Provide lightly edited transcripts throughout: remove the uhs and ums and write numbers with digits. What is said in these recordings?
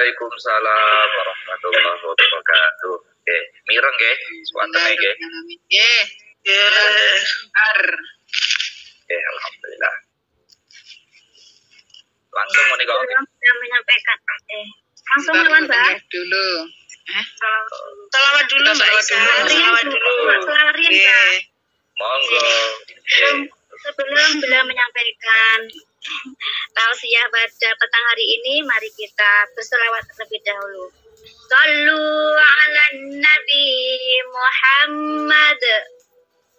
Waalaikumsalam warahmatullahi wabarakatuh. Oke, mireng nggih, suwatene nggih. Nggih. Oke, alhamdulillah. Langsung menika menyampaikan langsung lawan Mbak dulu. Salawat dulu Mbak Isa. Salawat dulu. Nggih. Monggo. Sebelum beliau menyampaikan tausiah pada petang hari ini, mari kita berselawat terlebih dahulu. Shallu ala Nabi Muhammad.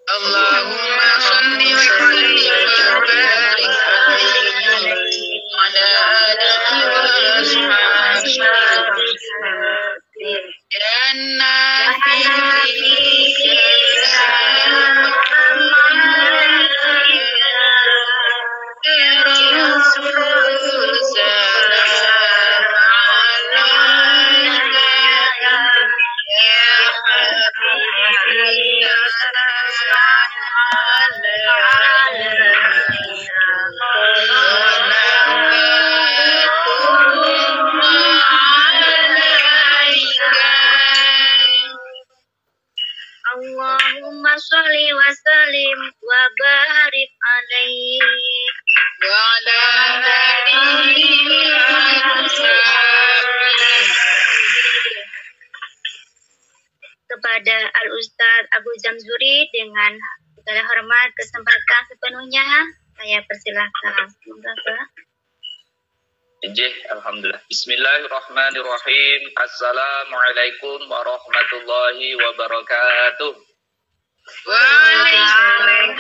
Allahumma shalli wa sallim wa barik alaihi wa ala alihi wa ashabihi. Ya Nabi Allahumma sholli wa sallim wa barik alaihi wa ala alihi wa ashabihi. Kepada Al-Ustadz Abu Jamzuri dengan segala hormat kesempatan sepenuhnya saya persilahkan. Semoga Injih, alhamdulillah. Bismillahirrahmanirrahim. Assalamualaikum warahmatullahi wabarakatuh. Waalaikumsalam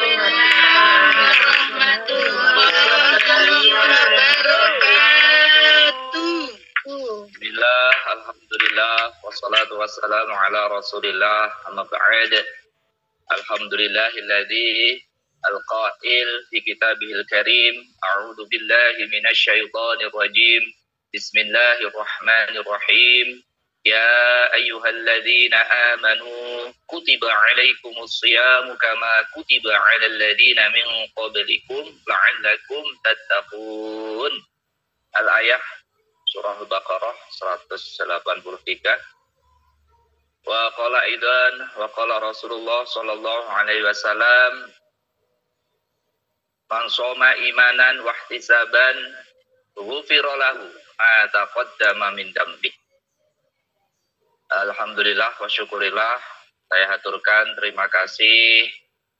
warahmatullahi wabarakatuh. Bismillah, alhamdulillah, wassalatu wassalamu ala rasulillah, amma ba'd. Alhamdulillahilladzi al-qail fi kitabihil karim. A'udzu billahi minasyaitonir rajim. Bismillahirrahmanirrahim. Ya ayyuhalladzina amanu kutiba alaikumus shiyamu kama kutiba alal ladzina min qablikum la'allakum tattaqun. Al-ayah surah Al-Baqarah 183. Wa qala aidan wa qala Rasulullah sallallahu alaihi wasallam man shoma imanan wa ihtisaban ghufira lahu ma taqaddama min dambi. Alhamdulillah wa syukurillah, saya haturkan terima kasih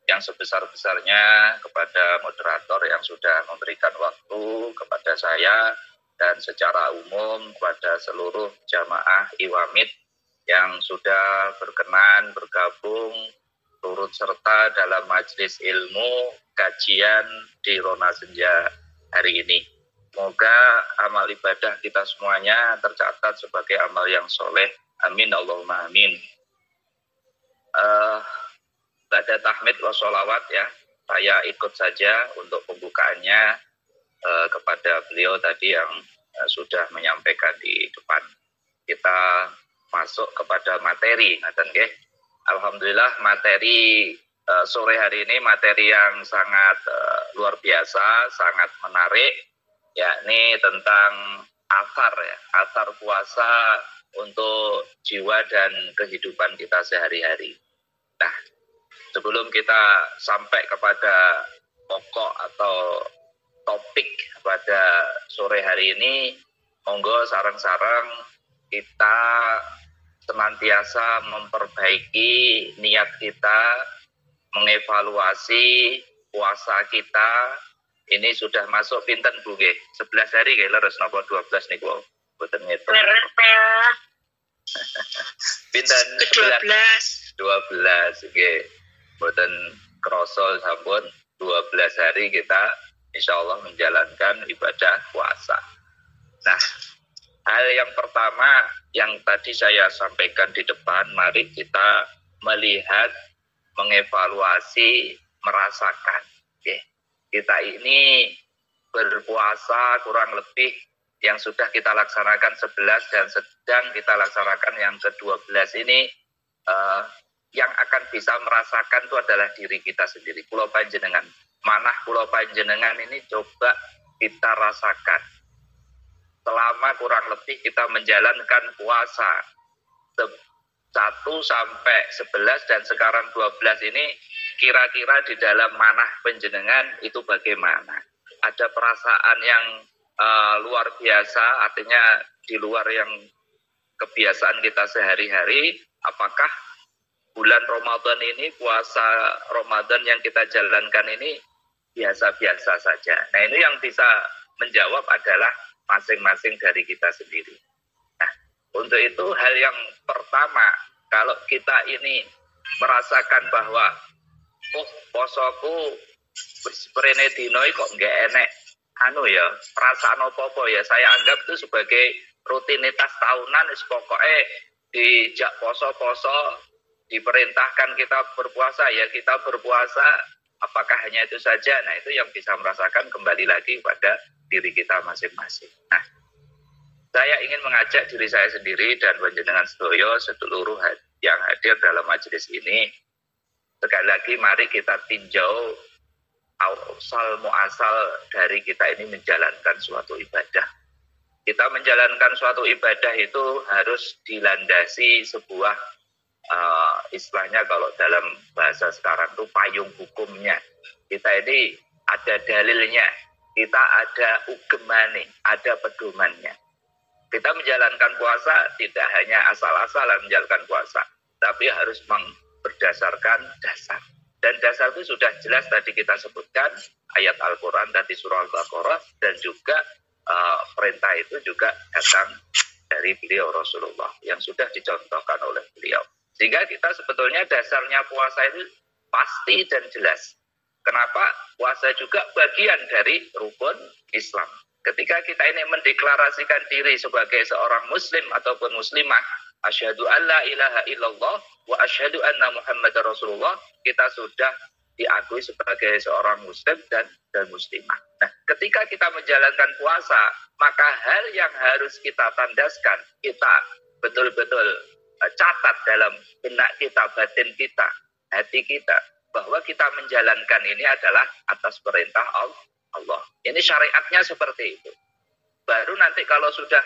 yang sebesar-besarnya kepada moderator yang sudah memberikan waktu kepada saya dan secara umum kepada seluruh jamaah Iwamid yang sudah berkenan bergabung turut serta dalam majelis ilmu kajian di Rona Senja hari ini. Semoga amal ibadah kita semuanya tercatat sebagai amal yang soleh. Amin Allahumma amin. Pada tahmid wa sholawat ya, saya ikut saja untuk pembukaannya kepada beliau tadi yang sudah menyampaikan di depan. Kita masuk kepada materi, alhamdulillah materi sore hari ini materi yang sangat luar biasa, sangat menarik, yakni tentang asar puasa untuk jiwa dan kehidupan kita sehari-hari. Nah, sebelum kita sampai kepada pokok atau topik pada sore hari ini, monggo sareng-sareng kita senantiasa memperbaiki niat kita, mengevaluasi puasa kita. Ini sudah masuk pinten Bu nggih? 11 hari nggih leres napa 12 niku? Boten ngitung. Pinten 12. 12 nggih. Boten krasa sampun 12 hari kita insyaallah menjalankan ibadah puasa. Nah, hal yang pertama yang tadi saya sampaikan di depan, mari kita melihat, mengevaluasi, merasakan. Okay. Kita ini berpuasa kurang lebih yang sudah kita laksanakan 11 dan sedang kita laksanakan yang ke-12 ini, yang akan bisa merasakan itu adalah diri kita sendiri. Kula panjenengan, manah kula panjenengan ini coba kita rasakan. selama kurang lebih kita menjalankan puasa 1 sampai 11 dan sekarang 12 ini, kira-kira di dalam manah penjenengan itu bagaimana? Ada perasaan yang luar biasa, artinya di luar yang kebiasaan kita sehari-hari. Apakah bulan Ramadan ini, puasa Ramadan yang kita jalankan ini biasa-biasa saja? Nah, ini yang bisa menjawab adalah masing-masing dari kita sendiri. Nah, untuk itu hal yang pertama, kalau kita ini merasakan bahwa posoku sprene dinoi kok nggak enek perasaan apa-apa ya, saya anggap itu sebagai rutinitas tahunan. Pokoknya dijak poso-poso, diperintahkan kita berpuasa ya kita berpuasa. Apakah hanya itu saja? Nah, itu yang bisa merasakan kembali lagi pada diri kita masing-masing. Nah, saya ingin mengajak diri saya sendiri dan panjenengan sedaya seluruh yang hadir dalam majelis ini, sekali lagi mari kita tinjau asal muasal dari kita ini menjalankan suatu ibadah. Kita menjalankan suatu ibadah itu harus dilandasi sebuah istilahnya kalau dalam bahasa sekarang itu payung hukumnya. Kita ini ada dalilnya, kita ada ugemane, ada pedomannya. Kita menjalankan puasa tidak hanya asal-asalan menjalankan puasa, tapi harus berdasarkan dasar. Dan dasar itu sudah jelas tadi kita sebutkan, ayat Al-Quran tadi surah Al-Baqarah, dan juga perintah itu juga datang dari beliau Rasulullah yang sudah dicontohkan oleh beliau. Sehingga kita sebetulnya dasarnya puasa itu pasti dan jelas. Kenapa? Puasa juga bagian dari rukun Islam. Ketika kita ini mendeklarasikan diri sebagai seorang muslim ataupun muslimah, asyhadu an la ilaha illallah wa asyhadu anna Muhammadar Rasulullah, kita sudah diakui sebagai seorang muslim dan muslimah. Nah, ketika kita menjalankan puasa, maka hal yang harus kita tandaskan, kita betul-betul catat dalam benak kita, batin kita, hati kita, bahwa kita menjalankan ini adalah atas perintah Allah. Ini syariatnya seperti itu. Baru nanti kalau sudah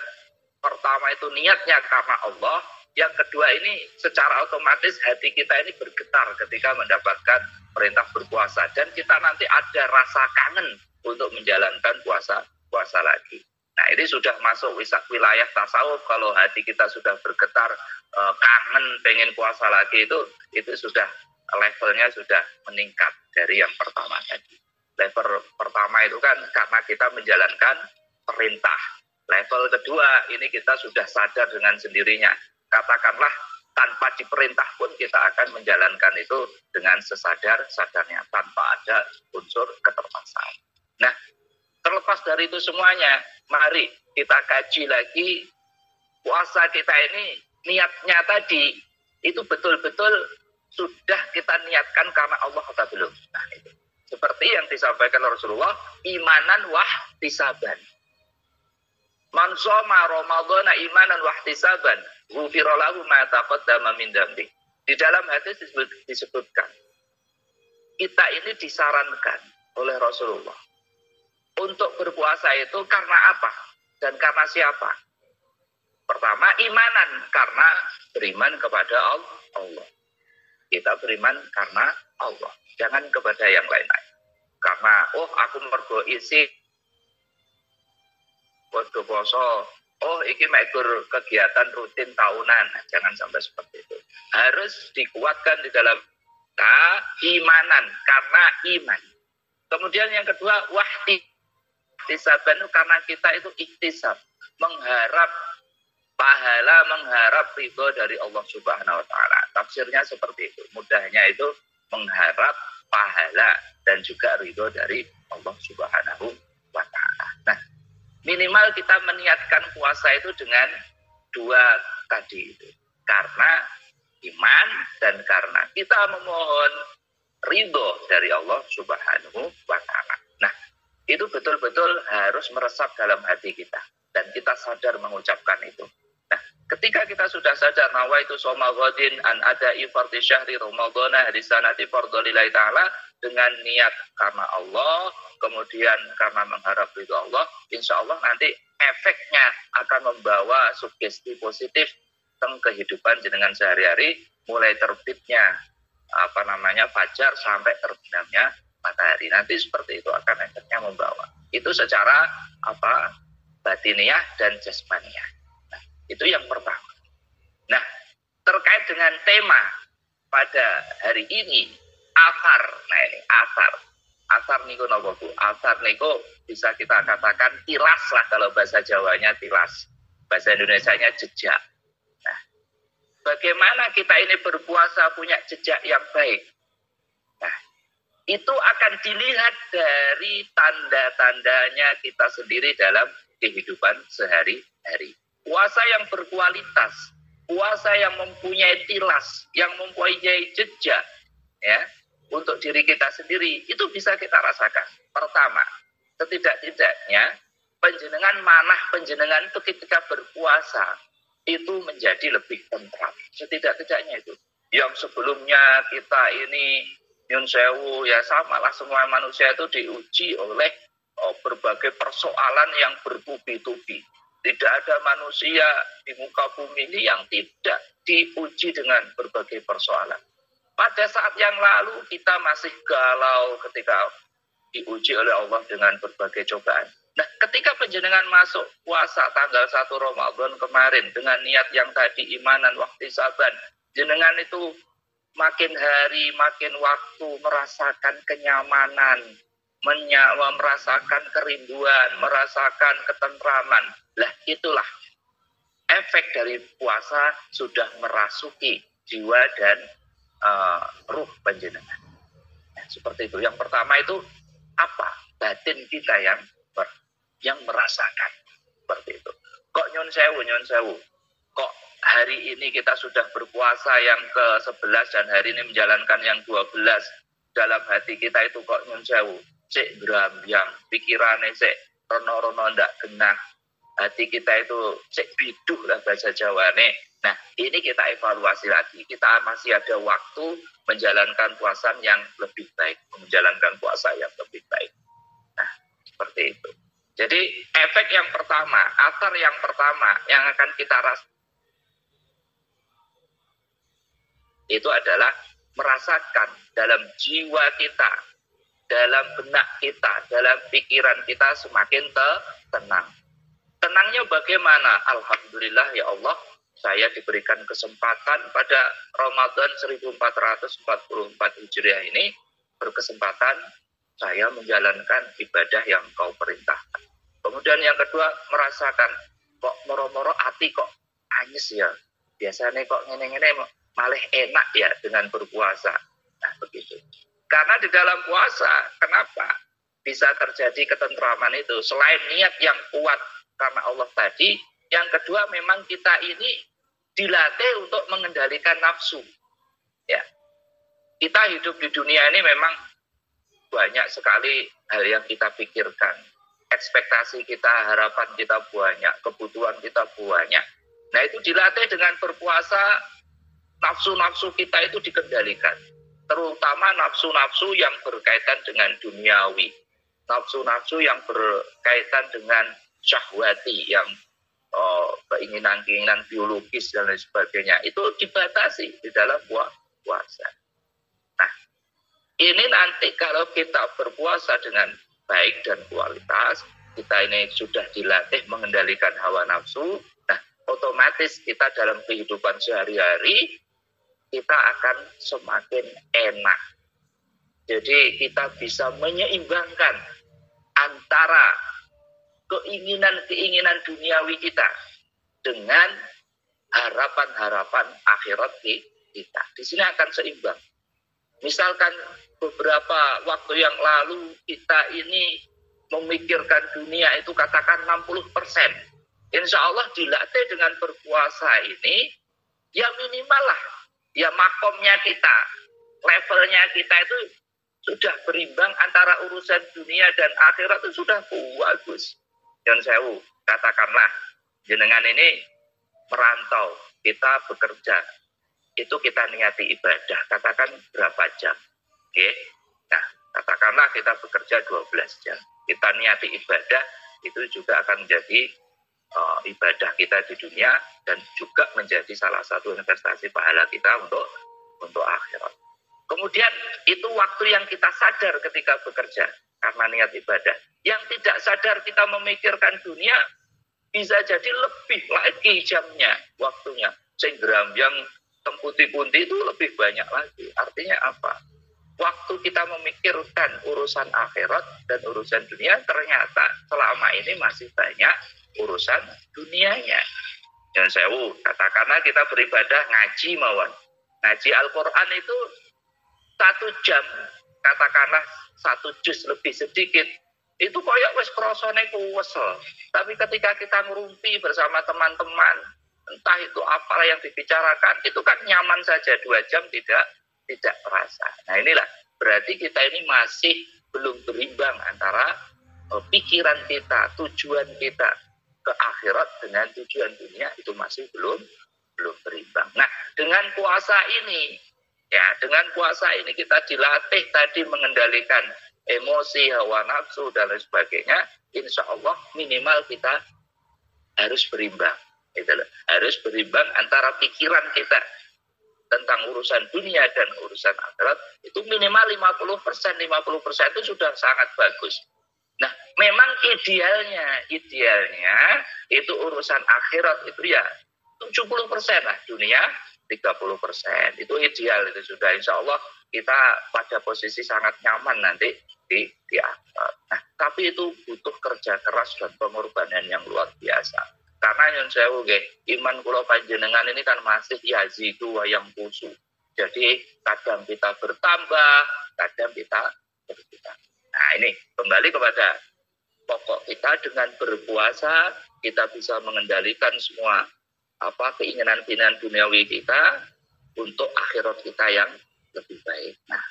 pertama itu niatnya karena Allah, yang kedua ini secara otomatis hati kita ini bergetar ketika mendapatkan perintah berpuasa, dan kita nanti ada rasa kangen untuk menjalankan puasa lagi. Nah, ini sudah masuk wilayah tasawuf. Kalau hati kita sudah bergetar, kangen pengen puasa lagi, itu sudah levelnya sudah meningkat dari yang pertama tadi. Level pertama itu kan karena kita menjalankan perintah. Level kedua ini kita sudah sadar dengan sendirinya. Katakanlah tanpa diperintah pun kita akan menjalankan itu dengan sesadar-sadarnya, tanpa ada unsur keterpaksaan. Nah, terlepas dari itu semuanya, mari kita kaji lagi puasa kita ini, niatnya tadi itu betul-betul sudah kita niatkan karena Allah atau belum. Nah, itu seperti yang disampaikan Rasulullah, imanan wahtisaban. Man shoma Ramadhana imanan wahtisaban, ghufira lahu ma taqaddama min dzambi. Di dalam hadis disebutkan, kita ini disarankan oleh Rasulullah untuk berpuasa itu karena apa dan karena siapa? Pertama, imanan, karena beriman kepada Allah. Kita beriman karena Allah, jangan kepada yang lain-lain. Karena aku mergo isi podo poso, iki mekur kegiatan rutin tahunan, jangan sampai seperti itu. Harus dikuatkan di dalam imanan, karena iman. Kemudian yang kedua, wahtisaban, karena kita itu ikhtisab, mengharap pahala, mengharap ridho dari Allah Subhanahu wa Ta'ala. Tafsirnya seperti itu. Mudahnya itu mengharap pahala dan juga ridho dari Allah Subhanahu wa Ta'ala. Nah, minimal kita meniatkan puasa itu dengan dua tadi itu. Karena iman dan karena kita memohon ridho dari Allah Subhanahu wa Ta'ala. Nah, itu betul-betul harus meresap dalam hati kita. Dan kita sadar mengucapkan itu. Nah, ketika kita sudah sadar nawaitu shoma ghadin an ada'i fardhi syahri ramadhana hadisanati fardholillahi ta'ala, dengan niat karena Allah, kemudian karena mengharap ridho Allah, insya Allah nanti efeknya akan membawa sugesti positif tentang kehidupan jenengan sehari-hari, mulai terbitnya fajar sampai terbenamnya matahari. Nanti seperti itu akan efeknya membawa. Itu secara batiniah dan jasmaniah. Nah, itu yang pertama. Nah, terkait dengan tema pada hari ini, asar. Nah, ini asar. Asar niku napa Bu? Asar niku bisa kita katakan tilas lah, kalau bahasa Jawanya tilas. Bahasa Indonesianya jejak. Nah, bagaimana kita ini berpuasa punya jejak yang baik? Nah, itu akan dilihat dari tanda-tandanya kita sendiri dalam kehidupan sehari-hari. Puasa yang berkualitas, puasa yang mempunyai tilas, yang mempunyai jejak, ya, untuk diri kita sendiri, itu bisa kita rasakan. Pertama, setidak-tidaknya panjenengan manah panjenengan itu ketika berpuasa itu menjadi lebih tentram. Setidak-tidaknya itu. Yang sebelumnya kita ini nyun sewu, ya samalah semua manusia itu diuji oleh berbagai persoalan yang bertubi-tubi. Tidak ada manusia di muka bumi ini yang tidak diuji dengan berbagai persoalan. Pada saat yang lalu kita masih galau ketika diuji oleh Allah dengan berbagai cobaan. Nah, ketika panjenengan masuk puasa tanggal 1 Ramadan kemarin dengan niat yang tadi imanan waktu saban, jenengan itu makin hari makin waktu merasakan kenyamanan, merasakan kerinduan, merasakan ketentraman. Lah, itulah efek dari puasa sudah merasuki jiwa dan ruh panjenengan. Nah, seperti itu. Yang pertama itu apa? Batin kita yang merasakan seperti itu. Kok nyun sewu? Kok hari ini kita sudah berpuasa yang ke-11 dan hari ini menjalankan yang 12, dalam hati kita itu kok nyun sewu? Sik grambyang, pikirane sik rono-rono ndak genah. Hati kita itu sik biduh lah bahasa Jawane. Nah, ini kita evaluasi lagi. Kita masih ada waktu menjalankan puasa yang lebih baik, menjalankan puasa yang lebih baik. Nah, seperti itu. Jadi, efek yang pertama, asar yang pertama yang akan kita rasakan itu adalah merasakan dalam jiwa kita, dalam benak kita, dalam pikiran kita semakin tenang. Tenangnya bagaimana? Alhamdulillah ya Allah, saya diberikan kesempatan pada Ramadan 1444 Hijriah ini, berkesempatan saya menjalankan ibadah yang Kau perintahkan. Kemudian yang kedua, merasakan kok moro-moro hati kok anyes ya. Biasanya kok ngene-ngene malah enak ya dengan berpuasa. Nah, begitu. Karena di dalam puasa, kenapa bisa terjadi ketentraman itu? Selain niat yang kuat karena Allah tadi, yang kedua memang kita ini dilatih untuk mengendalikan nafsu. Ya, kita hidup di dunia ini memang banyak sekali hal yang kita pikirkan. Ekspektasi kita, harapan kita banyak, kebutuhan kita banyak. Nah, itu dilatih dengan berpuasa, nafsu-nafsu kita itu dikendalikan. Terutama nafsu-nafsu yang berkaitan dengan duniawi. Nafsu-nafsu yang berkaitan dengan syahwati, yang keinginan-keinginan biologis dan lain sebagainya, itu dibatasi di dalam puasa. Nah, ini nanti kalau kita berpuasa dengan baik dan kualitas, kita ini sudah dilatih mengendalikan hawa nafsu, nah otomatis kita dalam kehidupan sehari-hari kita akan semakin enak. Jadi kita bisa menyeimbangkan antara keinginan-keinginan duniawi kita dengan harapan-harapan akhirat kita. Di sini akan seimbang. Misalkan beberapa waktu yang lalu kita ini memikirkan dunia itu katakan 60%. Insya Allah dilatih dengan berpuasa ini, ya minimal lah, ya makomnya kita, levelnya kita itu sudah berimbang antara urusan dunia dan akhirat itu sudah bagus. Dan sewu, katakanlah jenengan ini merantau, kita bekerja, itu kita niati ibadah, katakan berapa jam? Oke. Nah, katakanlah kita bekerja 12 jam. Kita niati ibadah, itu juga akan menjadi ibadah kita di dunia dan juga menjadi salah satu investasi pahala kita untuk akhirat. Kemudian itu waktu yang kita sadar ketika bekerja karena niat ibadah. Yang tidak sadar kita memikirkan dunia bisa jadi lebih lagi jamnya, waktunya. Sehingga yang temputi-punti itu lebih banyak lagi. Artinya apa? Waktu kita memikirkan urusan akhirat dan urusan dunia, ternyata selama ini masih banyak urusan dunianya. Dan sewu, katakanlah kita beribadah ngaji mawon. Ngaji Al-Quran itu 1 jam, katakanlah 1 juz lebih sedikit. Itu koyok wis krasane kuwesel. Tapi ketika kita ngerumpi bersama teman-teman, entah itu apa yang dibicarakan, itu kan nyaman saja 2 jam tidak terasa. Nah inilah, berarti kita ini masih belum berimbang antara pikiran kita, tujuan kita ke akhirat dengan tujuan dunia, itu masih belum berimbang. Nah, dengan puasa ini, dengan puasa ini kita dilatih tadi mengendalikan emosi, hawa nafsu, dan lain sebagainya. Insya Allah minimal kita harus berimbang. Harus berimbang antara pikiran kita tentang urusan dunia dan urusan akhirat itu minimal 50%. 50% itu sudah sangat bagus. Nah, memang idealnya itu urusan akhirat itu ya 70% lah, dunia 30%. Itu ideal, itu sudah insya Allah kita pada posisi sangat nyaman nanti di akhirat. Nah, tapi itu butuh kerja keras dan pengorbanan yang luar biasa. Karena yang saya iman kula panjenengan ini kan masih yazidu wa yanqusu. Jadi kadang kita bertambah, kadang kita berkurang. Nah ini kembali kepada pokok kita, dengan berpuasa kita bisa mengendalikan semua keinginan-keinginan duniawi kita untuk akhirat kita yang lebih baik. Nah,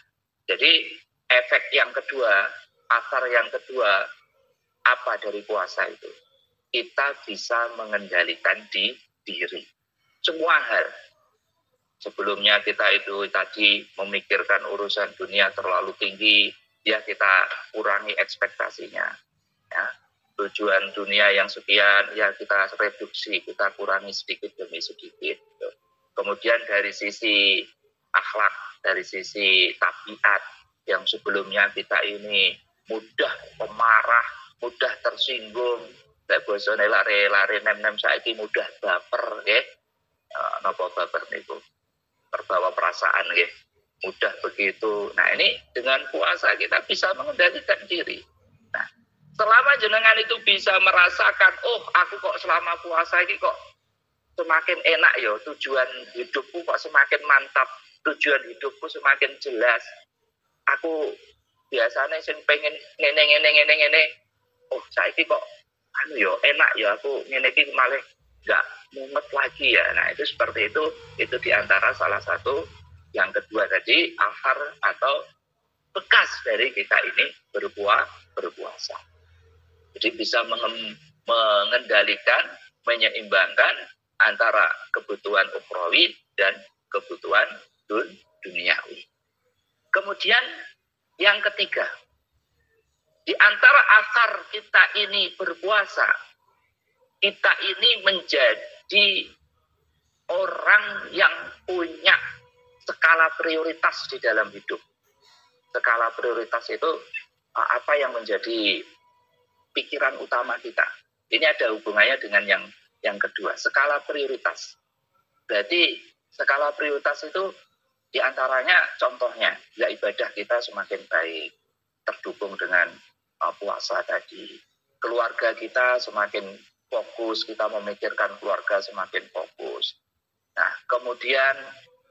jadi efek yang kedua, asar yang kedua apa dari puasa itu? Kita bisa mengendalikan diri. Semua hal. Sebelumnya kita itu tadi memikirkan urusan dunia terlalu tinggi, ya kita kurangi ekspektasinya. Ya. Tujuan dunia yang sekian, ya kita reduksi, kita kurangi sedikit demi sedikit. Kemudian dari sisi akhlak, dari sisi tabiat, yang sebelumnya kita ini mudah pemarah, mudah tersinggung, lek bosone lare-lare nem-nem saiki mudah baper nggih. Napa baper niku? Terbawa perasaan nggih. Mudah begitu. Nah, ini dengan puasa kita bisa mengendalikan diri. Nah, selama jenengan itu bisa merasakan, oh, aku kok selama puasa ini kok semakin enak ya, tujuan hidupku kok semakin mantap, tujuan hidupku semakin jelas. Aku biasanya sing pengen ngene. Oh, saiki kok enak ya, aku ngene iki malah enggak mumet lagi ya. Nah, itu seperti itu diantara salah satu yang kedua tadi, afar atau bekas dari kita ini berpuasa. Jadi bisa mengendalikan, menyeimbangkan antara kebutuhan ukhrawi dan kebutuhan duniawi. Kemudian yang ketiga, di antara asar kita ini berpuasa, kita ini menjadi orang yang punya skala prioritas di dalam hidup. Skala prioritas itu apa yang menjadi pikiran utama kita. Ini ada hubungannya dengan yang kedua, skala prioritas. Berarti skala prioritas itu diantaranya contohnya, ya ibadah kita semakin baik, terdukung dengan puasa tadi. Keluarga kita semakin fokus, kita memikirkan keluarga semakin fokus. Nah, kemudian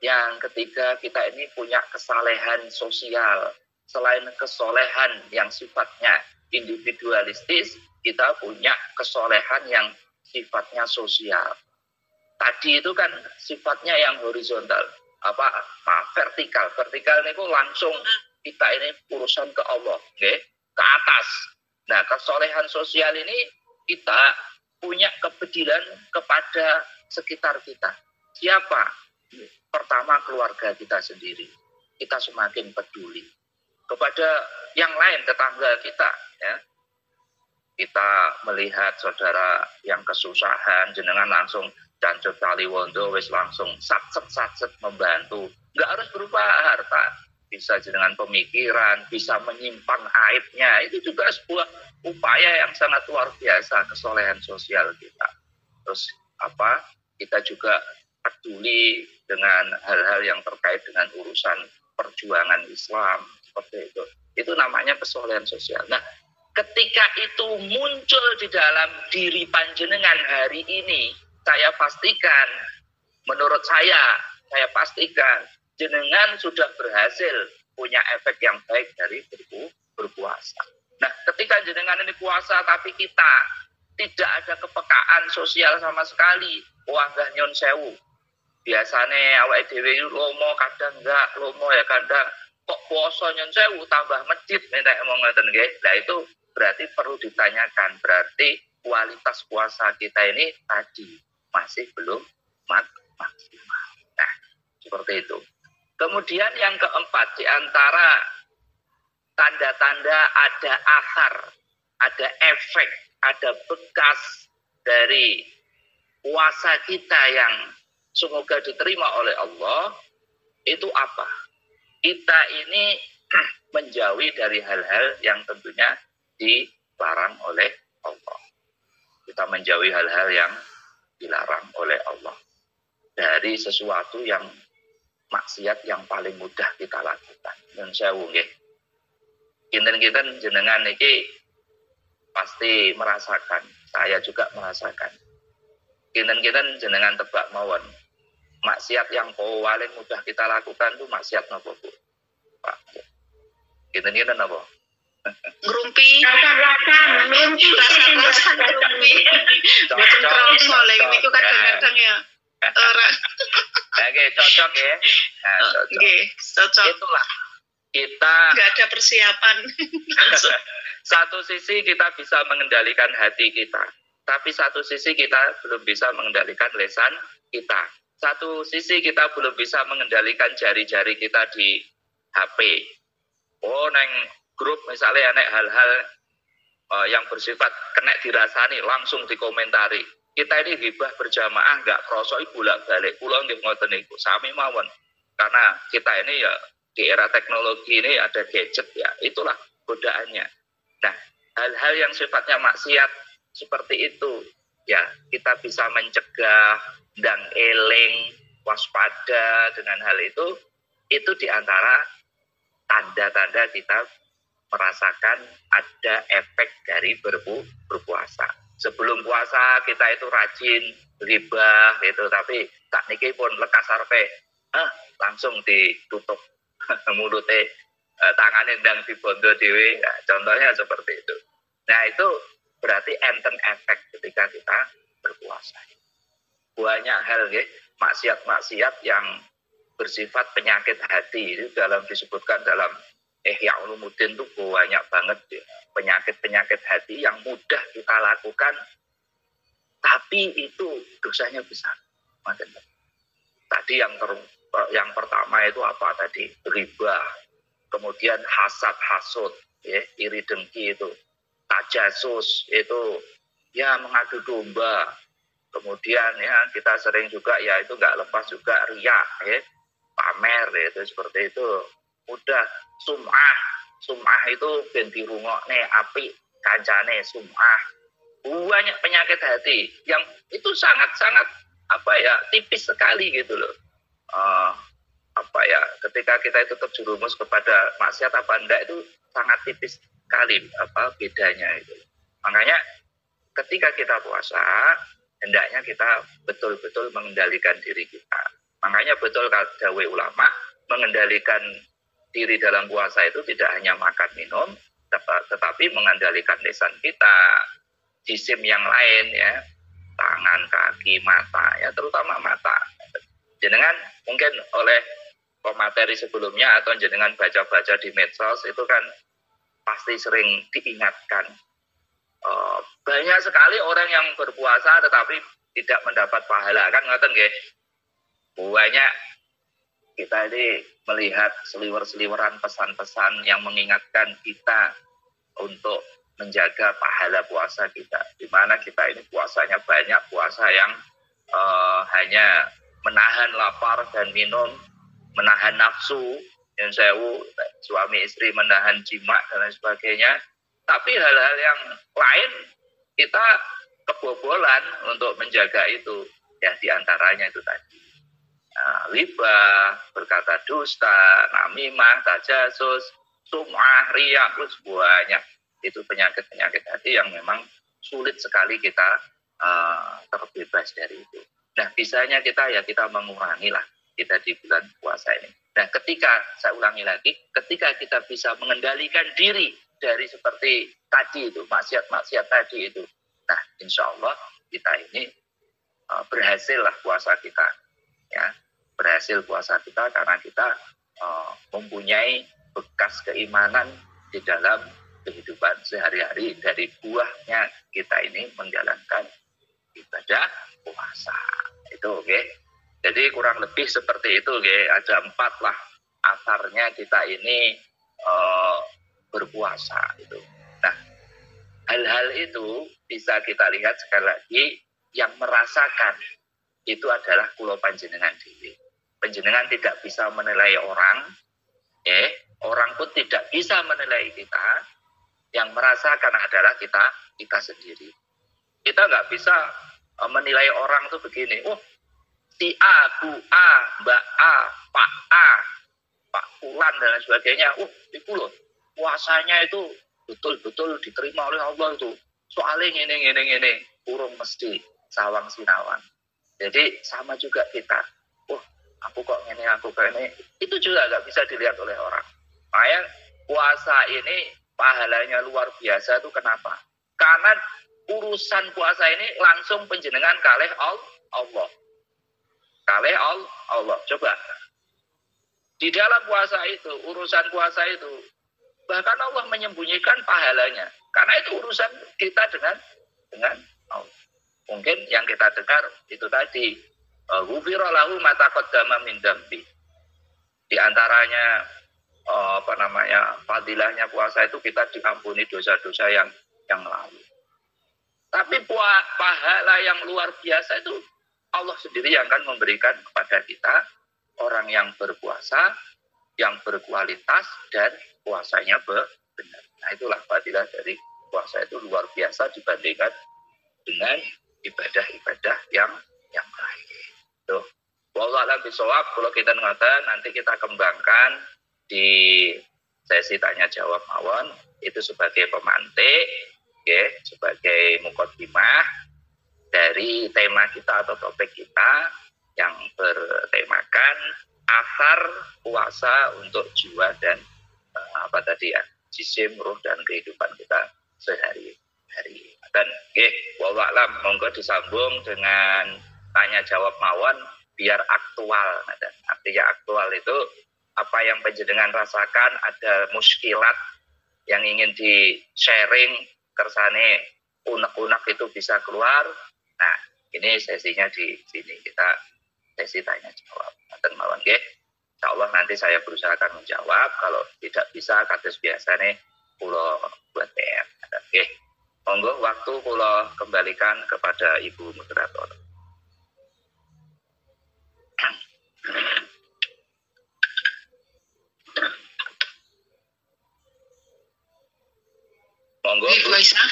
yang ketiga, kita ini punya kesalehan sosial. Selain kesolehan yang sifatnya individualistis, kita punya kesolehan yang sifatnya sosial. Tadi itu kan sifatnya yang horizontal, vertikal. Vertikal ini langsung kita ini urusan ke Allah, okay? Ke atas. Nah, kesolehan sosial ini kita punya kepedulian kepada sekitar kita. Siapa? Pertama, keluarga kita sendiri. Kita semakin peduli kepada yang lain, tetangga kita, ya. kita melihat saudara yang kesusahan, jenengan langsung Jancut Kaliwondo wis langsung satset membantu. Nggak harus berupa harta, bisa dengan pemikiran, bisa menyimpan aibnya. Itu juga sebuah upaya yang sangat luar biasa kesolehan sosial kita. Terus kita juga peduli dengan hal-hal yang terkait dengan urusan perjuangan Islam seperti itu. Itu namanya kesolehan sosial. Nah, ketika itu muncul di dalam diri panjenengan hari ini, saya pastikan, menurut saya pastikan jenengan sudah berhasil punya efek yang baik dari berpuasa. Nah, ketika jenengan ini puasa tapi kita tidak ada kepekaan sosial sama sekali, wah nggak nyon sewu. Biasanya awake dhewe lomo kadang enggak, lomo ya kadang kok puasa nyon sewu tambah masjid nek ngomong ngoten nggih. Nah, itu berarti perlu ditanyakan, berarti kualitas puasa kita ini tadi masih belum maksimal. Nah, seperti itu. Kemudian yang keempat, di antara tanda-tanda ada athar, ada efek, ada bekas dari puasa kita yang semoga diterima oleh Allah, itu apa? Kita ini menjauhi dari hal-hal yang tentunya dilarang oleh Allah. Kita menjauhi hal-hal yang dilarang oleh Allah. Dari sesuatu yang maksiat yang paling mudah kita lakukan. Dan sewu nggih. Kinten-kinten jenengan iki pasti merasakan, saya juga merasakan. Kinten-kinten jenengan tebak mawon. Maksiat yang paling mudah kita lakukan itu maksiat napa, Bu? Pak. Kinten-kinten napa? Ngrumpi rasa-rasa ngrumpi boten kroso lek niku kadang-kadang ya ora. Oke, cocok ya. Nah, cocok. Nggih, cocok. Itulah kita nggak ada persiapan. Satu sisi kita bisa mengendalikan hati kita, tapi satu sisi kita belum bisa mengendalikan lisan kita. Satu sisi kita belum bisa mengendalikan jari-jari kita di HP. Oh, neng grup misalnya nek hal-hal yang bersifat kena dirasani langsung dikomentari. Kita ini ghibah berjamaah nggak krosoi bolak-balik. Kula nggih ngoten niku sami mawon. Karena kita ini ya di era teknologi ini ada gadget ya, itulah godaannya. Nah, hal-hal yang sifatnya maksiat seperti itu ya kita bisa mencegah dan eling, waspada dengan hal itu diantara tanda-tanda kita merasakan ada efek dari berpuasa. Sebelum puasa kita itu rajin ribah gitu, tapi tak niki pun lekas arpe langsung ditutup mulutnya, tangannya dan dibondo dewe. Nah, contohnya seperti itu. Nah, itu berarti enten efek ketika kita berpuasa. Banyak hal ya, maksiat-maksiat yang bersifat penyakit hati itu disebutkan dalam Ihya Ulumuddin itu banyak banget ya, penyakit-penyakit hati yang mudah kita lakukan, tapi itu dosanya besar. Tadi yang pertama itu apa tadi? Riba, kemudian hasud, ya, iri dengki itu, tajasus itu, ya mengadu domba, kemudian ya kita sering juga ya itu nggak lepas juga riak, ya, pamer, ya, itu seperti itu. Udah sum'ah itu ben dirungokne apik kancane sum'ah. Banyak penyakit hati yang itu sangat-sangat tipis sekali gitu loh. Ketika kita itu terjerumus kepada maksiat apa enggak itu sangat tipis sekali bedanya itu. Makanya ketika kita puasa hendaknya kita betul-betul mengendalikan diri kita. Makanya betul dawe ulama mengendalikan diri dalam puasa itu tidak hanya makan minum, tetapi mengendalikan lisan kita, jisim yang lain ya, tangan, kaki, mata ya, terutama mata. Jenengan mungkin oleh pemateri sebelumnya atau jenengan baca-baca di medsos itu kan pasti sering diingatkan. Banyak sekali orang yang berpuasa tetapi tidak mendapat pahala, kan ngoten nggih. Banyak kita ini melihat seliwer-seliweran pesan-pesan yang mengingatkan kita untuk menjaga pahala puasa kita. Di mana kita ini puasanya banyak, puasa yang hanya menahan lapar dan minum, menahan nafsu, yang sewu, suami istri menahan jima dan lain sebagainya. Tapi hal-hal yang lain kita kebobolan untuk menjaga itu. Ya diantaranya itu tadi. Libah, berkata dusta, namimah, tajasus, sum'ah, riya, banyak. Itu penyakit-penyakit hati yang memang sulit sekali kita terbebas dari itu. Nah, bisanya kita mengurangi lah kita di bulan puasa ini. Nah, ketika, saya ulangi lagi, ketika kita bisa mengendalikan diri dari seperti tadi itu, maksiat-maksiat tadi itu. Nah, insya Allah kita ini berhasil lah puasa kita. Ya, berhasil puasa kita karena kita mempunyai bekas keimanan di dalam kehidupan sehari-hari dari buahnya kita ini menjalankan ibadah puasa. Itu oke. Jadi kurang lebih seperti itu, ada 4 lah asarnya kita ini berpuasa itu. Nah, hal-hal itu bisa kita lihat sekali lagi yang merasakan itu adalah kula panjenengan dhewe. Panjenengan tidak bisa menilai orang, orang pun tidak bisa menilai kita. Yang merasakan adalah kita sendiri. Kita nggak bisa menilai orang itu begini. Oh, si A, Bu A, Mbak A, Pak A, Pak Fulan dan lain sebagainya. Itu loh, puasanya itu betul-betul diterima oleh Allah itu. Soalnya ini, urung mesti sawang sinawang. Jadi sama juga kita. Aku kok ini. Itu juga nggak bisa dilihat oleh orang. Makanya puasa ini pahalanya luar biasa itu kenapa? Karena urusan puasa ini langsung panjenengan kalih Allah. Kalih Allah. Coba. Di dalam puasa itu, urusan puasa itu, bahkan Allah menyembunyikan pahalanya. Karena itu urusan kita dengan Allah. Mungkin yang kita dengar itu tadi, ghufira lahu ma taqaddama min dzambi. Di antaranya fadilahnya puasa itu kita diampuni dosa-dosa yang lalu. Tapi pahala yang luar biasa itu Allah sendiri yang akan memberikan kepada kita, orang yang berpuasa, yang berkualitas dan puasanya benar. Nah, itulah fadilah dari puasa itu luar biasa dibandingkan dengan ibadah-ibadah yang lain. Tuh. Wallahu a'lam bishawab. Kalau kita ngatakan nanti kita kembangkan di sesi tanya jawab mawon itu sebagai pemantik, sebagai mukaddimah dari tema kita atau topik kita yang bertemakan asar puasa untuk jiwa dan jisim, ruh dan kehidupan kita sehari-hari. Dan wallahu a'lam, monggo disambung dengan tanya jawab mawon biar aktual. Dan artinya aktual itu apa yang panjenengan rasakan, ada muskilat yang ingin di-sharing, kersane unek-unek itu bisa keluar. Nah, ini sesinya di sini, kita sesi tanya jawab. Dan mawon insyaallah nanti saya berusaha akan menjawab. Kalau tidak bisa, kados biasane kula buat PR. Monggo waktu kula kembalikan kepada Ibu moderator. Monggo. Bu Aisyah.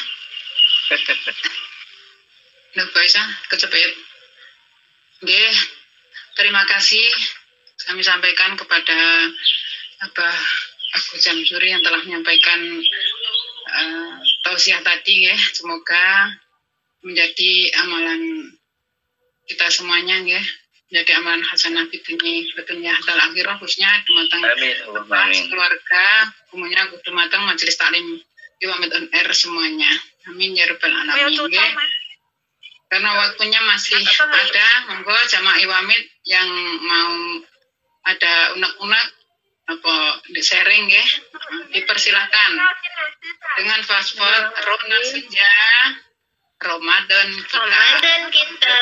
Bu Aisyah, kecepet. Nggih, terima kasih kami sampaikan kepada Abah Agus Jamsuri yang telah menyampaikan tausiah tadi ya. Semoga menjadi amalan kita semuanya ya. Menjadi amalan hasanah fitunya hatal akhirah khususnya dumateng keluarga, umumnya dumateng majelis taklim Iwamit on Air semuanya. Amin ya rabbal alamin. Karena waktunya masih ada, monggo jamaah Iwamit yang mau ada unek-unek apa sharing ya, dipersilakan dengan password Rona saja Ramadan kita.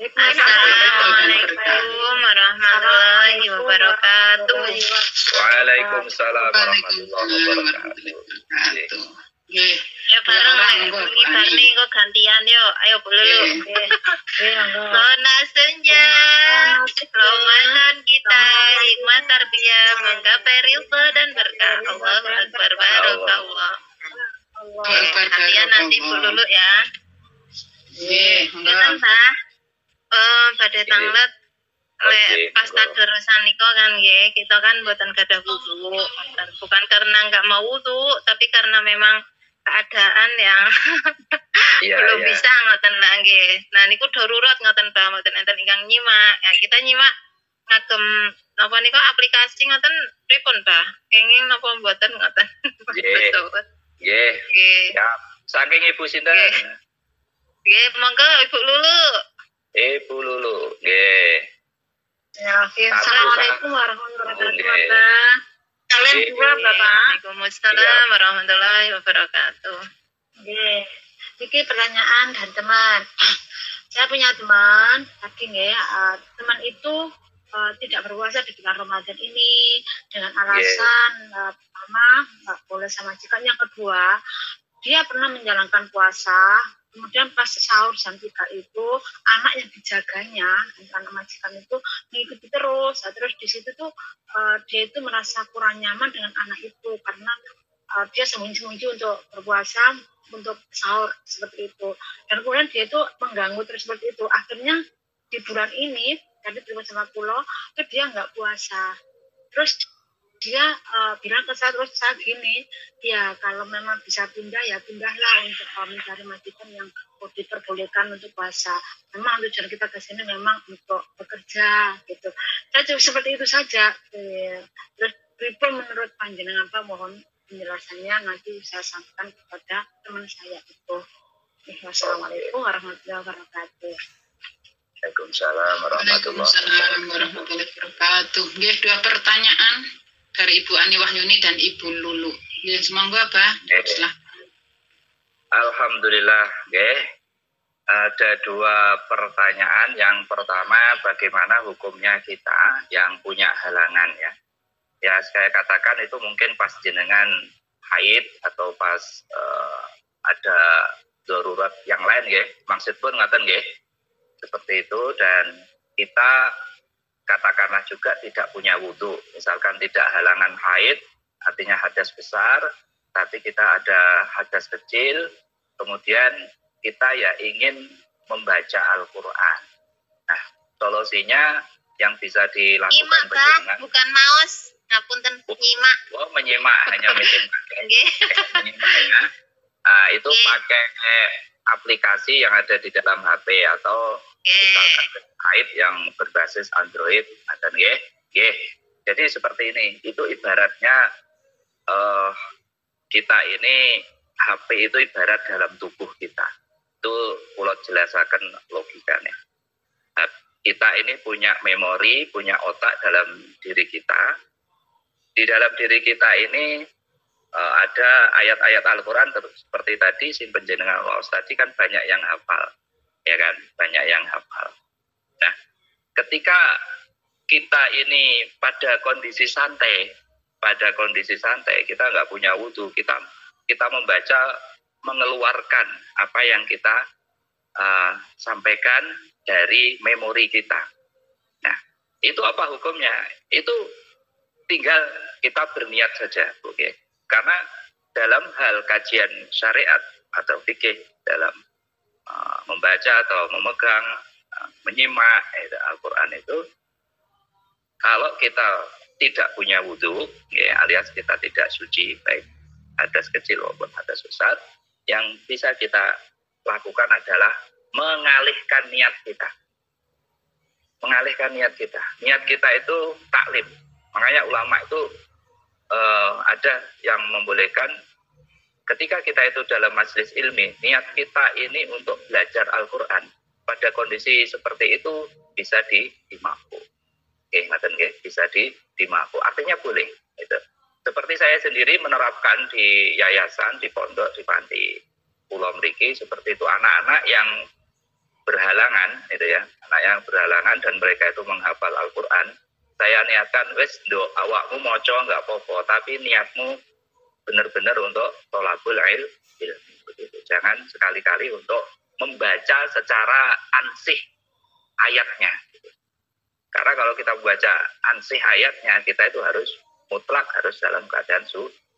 Assalamualaikum warahmatullahi wabarakatuh. Waalaikumsalam warahmatullahi wabarakatuh. wabarakatuh. Nggih. Ya bareng Barni kok gantian yo. Ayo Lulu. Lona senja, Ramadan kita hikmat tarbiyah menggapai ridha dan berkah. Allahu Akbar barakallah. Gantian nanti Bu Lulu ya. Nggih, Ngeten Pak. Pada tanglet pas tadurusan niko kan nggih, kita kan mboten gadah wudu. Bukan karena enggak mau wudu, tapi karena memang keadaan yang belum bisa ngoten lah nggih. Nah niku darurat ngoten Pak, mboten enten ingkang nyimak. Ya kita nyimak ngagem napa niku aplikasi ngoten pripun Pak? Kenging napa mboten ngoten. Nggih. Ya, saking Ibu sinten? Nggih, monggo Ibu Lulu. Ibu Lulu, nggih. Ya, assalamualaikum warahmatullahi wabarakatuh. Kalian juga Bapak. Waalaikumsalam warahmatullahi wabarakatuh. Nggih. Iki pertanyaan dan teman. Saya punya teman, tadi nggih, teman itu tidak berpuasa di bulan Ramadan ini dengan alasan pertama nggak boleh sama majikan, yang kedua dia pernah menjalankan puasa, kemudian pas sahur jam 3 itu anak yang dijaganya, anak majikan itu mengikuti terus, terus di situ tuh dia itu merasa kurang nyaman dengan anak itu karena dia sembunyi-sembunyi untuk berpuasa, untuk sahur seperti itu, dan kemudian dia itu mengganggu terus seperti itu. Akhirnya di bulan ini tadi bersama pulau itu dia nggak puasa, terus dia bilang ke saya, terus saya gini, ya kalau memang bisa pindah ya pindahlah untuk mencari majikan yang diperbolehkan untuk puasa. Memang tujuan kita ke sini memang untuk bekerja gitu. Saya cuma seperti itu saja. Terus pripun menurut panjenengan Pak, mohon penjelasannya nanti saya sampaikan kepada teman saya itu. Wassalamualaikum warahmatullahi wabarakatuh. Waalaikumsalam warahmatullahi wabarakatuh. Nggih, 2 pertanyaan dari Ibu Ani Wahyuni dan Ibu Lulu. Nggih, semoga Pak. Alhamdulillah, nggih. Ada 2 pertanyaan. Yang pertama, bagaimana hukumnya kita yang punya halangan ya. Ya, saya katakan itu mungkin pas jenengan haid atau pas ada darurat yang lain nggih. Maksud pun ngaten nggih. Seperti itu, dan kita katakanlah juga tidak punya wudhu, misalkan tidak halangan haid, artinya hadas besar, tapi kita ada hadas kecil, kemudian kita ya ingin membaca Al-Quran. Nah, solusinya yang bisa dilakukan Pak, bukan maos, ngapunten nyimak. Oh, menyimak, hanya menyimak. Menyimak ya. Nah, itu pakai aplikasi yang ada di dalam HP atau misalkan website yang berbasis Android, dan jadi seperti ini. Itu ibaratnya kita ini HP itu ibarat dalam tubuh kita. Itu pulau jelasakan logikanya. Nah, kita ini punya memori, punya otak dalam diri kita. Di dalam diri kita ini ada ayat-ayat Al-Quran seperti tadi simpen jenengan waos tadi kan banyak yang hafal, ya kan, banyak yang hafal. Nah, ketika kita ini pada kondisi santai, kita nggak punya wudhu, kita membaca, mengeluarkan apa yang kita sampaikan dari memori kita. Nah, itu apa hukumnya? Itu tinggal kita berniat saja, oke? Karena dalam hal kajian syariat atau fikih, dalam membaca atau memegang, menyimak Al-Quran itu, kalau kita tidak punya wudhu, ya, alias kita tidak suci, baik hadas kecil maupun hadas besar, yang bisa kita lakukan adalah mengalihkan niat kita. Niat kita itu taklim. Makanya ulama itu ada yang membolehkan ketika kita itu dalam majelis ilmi, niat kita ini untuk belajar Al-Quran. Pada kondisi seperti itu bisa dimaku. Bisa dimaku. Artinya boleh. Gitu. Seperti saya sendiri menerapkan di yayasan, di pondok, di panti Pulau Mriki, seperti itu anak-anak yang berhalangan, gitu ya, anak yang berhalangan dan mereka itu menghafal Al-Quran. Saya niatkan, wes do awakmu moco nggak apa-apa, tapi niatmu benar-benar untuk tolabul ilmi. Begitu. Jangan sekali-kali untuk membaca secara ansih ayatnya. Karena kalau kita membaca ansih ayatnya, kita itu harus mutlak harus dalam keadaan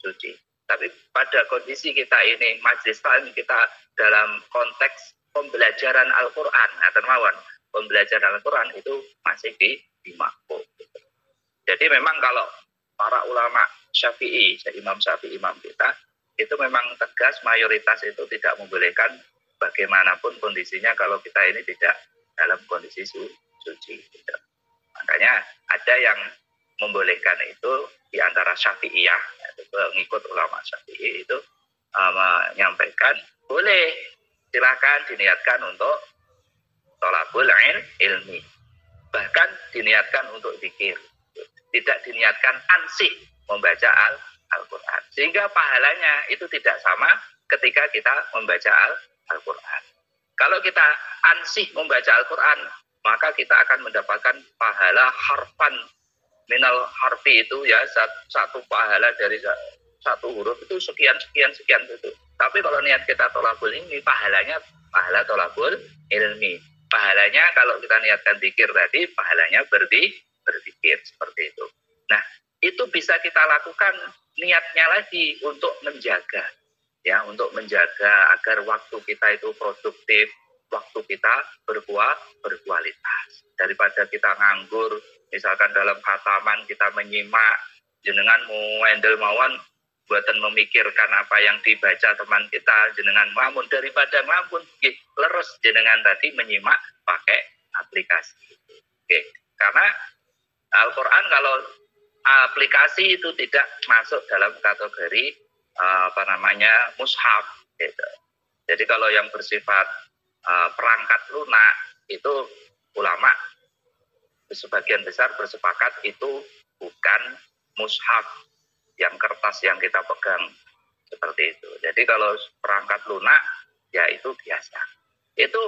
suci. Tapi pada kondisi kita ini, majelis taklim kita dalam konteks pembelajaran Al-Quran, pembelajaran Al-Quran itu masih di makmum. Jadi memang kalau para ulama Syafi'i, Imam Syafi'i, imam kita, itu memang tegas mayoritas itu tidak membolehkan bagaimanapun kondisinya kalau kita ini tidak dalam kondisi suci. Gitu. Makanya ada yang membolehkan itu di antara Syafi'iyah, pengikut ulama Syafi'i itu menyampaikan boleh, silakan diniatkan untuk thalabul ilmi, bahkan diniatkan untuk zikir, tidak diniatkan ansih membaca Al-Quran, sehingga pahalanya itu tidak sama ketika kita membaca Al-Quran. Kalau kita ansih membaca Al-Quran, maka kita akan mendapatkan pahala harfan minal harfi itu ya, satu pahala dari satu huruf itu sekian itu. Tapi kalau niat kita tolabul ilmi, pahalanya pahala tolabul ilmi. Pahalanya kalau kita niatkan zikir tadi, pahalanya berzikir seperti itu. Nah, itu bisa kita lakukan niatnya lagi untuk menjaga, ya, untuk menjaga agar waktu kita itu produktif, waktu kita berkualitas. Daripada kita nganggur, misalkan dalam khataman kita menyimak, jenengan mau handle mawon, buatan memikirkan apa yang dibaca teman kita, jenengan ngelamun, daripada ngelamun, leres jenengan tadi menyimak pakai aplikasi. Oke. Karena Al-Quran kalau aplikasi itu tidak masuk dalam kategori mushaf. Gitu. Jadi kalau yang bersifat perangkat lunak itu ulama sebagian besar bersepakat itu bukan mushaf yang kertas yang kita pegang seperti itu. Jadi kalau perangkat lunak ya itu biasa. Itu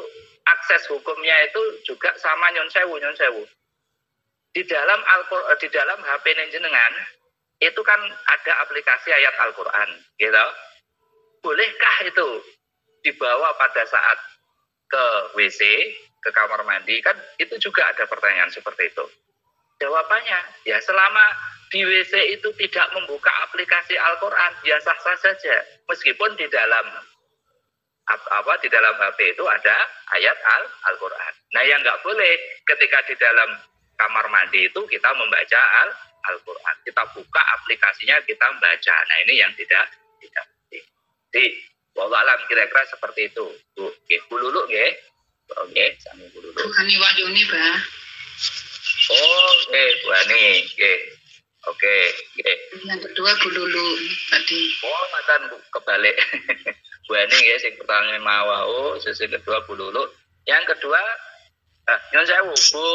akses hukumnya itu juga sama nyun sewu. Di dalam di dalam HP jenengan itu kan ada aplikasi ayat Al-Quran, gitu. Bolehkah itu dibawa pada saat ke WC, ke kamar mandi? Kan itu juga ada pertanyaan seperti itu. Jawabannya, ya selama di WC itu tidak membuka aplikasi Al-Quran, ya sah-sah saja. Meskipun di dalam di dalam HP itu ada ayat Al-Quran. Nah, yang nggak boleh ketika di dalam kamar mandi itu kita membaca Al-Quran. Kita buka aplikasinya, kita membaca. Nah, ini yang tidak. Jadi, wallahualam kira-kira seperti itu. Bu, bululu nggih. Oke, sami bululu. Ani Wahyuni, Pak. Oh, Bu Ani, nggih. Oke, nggih. Yang kedua bululu tadi. Oh, matan kebalik. Bu Ani nggih sing pertanyaan mau, sing kedua bululu. Yang kedua nyun sewu, Bu